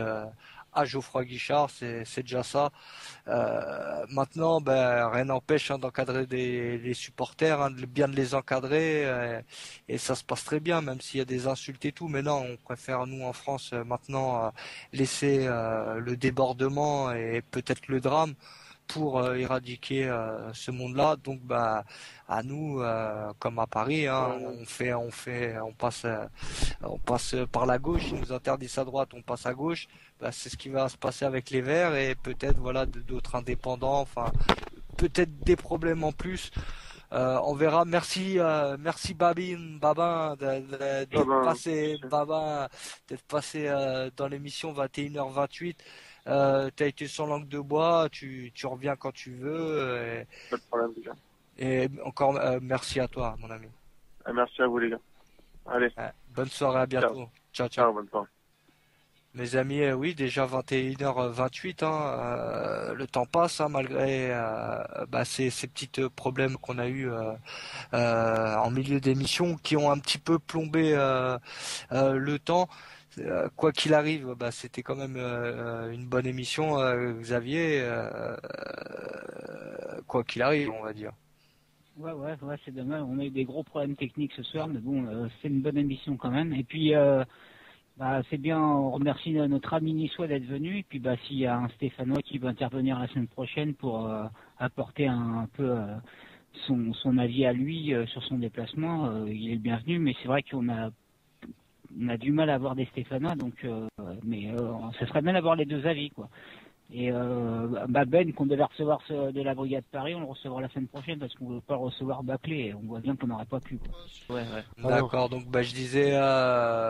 à Geoffroy Guichard, c'est déjà ça. Maintenant, rien n'empêche hein, d'encadrer les supporters, hein, bien de les encadrer, et ça se passe très bien, même s'il y a des insultes et tout. Mais non, on préfère nous en France maintenant laisser le débordement et peut-être le drame pour éradiquer ce monde-là. Donc, à nous, comme à Paris, hein, Ouais, on passe par la gauche. Ils nous interdisent à droite, on passe à gauche. C'est ce qui va se passer avec les Verts et peut-être voilà d'autres indépendants. Enfin, peut-être des problèmes en plus. On verra. Merci Babin d'être ben, passé, c'est- Babin, d'être passé dans l'émission 21h28. T'as été sans langue de bois, tu reviens quand tu veux. pas de problème, déjà. Et encore merci à toi, mon ami. Et merci à vous, les gars. Allez, Bonne soirée, à bientôt. Ciao, ciao. ciao, bonne soirée. Mes amis, oui, déjà 21h28, hein, le temps passe, hein, malgré ces petits problèmes qu'on a eu en milieu d'émission qui ont un petit peu plombé le temps. Quoi qu'il arrive, c'était quand même une bonne émission, Xavier. Quoi qu'il arrive, on va dire. Ouais, c'est dommage. On a eu des gros problèmes techniques ce soir, mais bon, c'est une bonne émission quand même. Et puis, c'est bien, on remercie notre ami niçois d'être venu. Et puis, s'il y a un Stéphanois qui veut intervenir la semaine prochaine pour apporter un peu son avis à lui sur son déplacement, il est le bienvenu. Mais c'est vrai qu'on a du mal à avoir des Stéphanois, donc, mais ça serait bien d'avoir les deux avis, quoi. Et Ben, qu'on devait recevoir de la Brigade Paris, on le recevra la semaine prochaine parce qu'on ne veut pas le recevoir bâclé. On voit bien qu'on n'aurait pas pu, quoi. Ouais. D'accord, donc je disais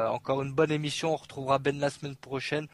encore une bonne émission, on retrouvera Ben la semaine prochaine.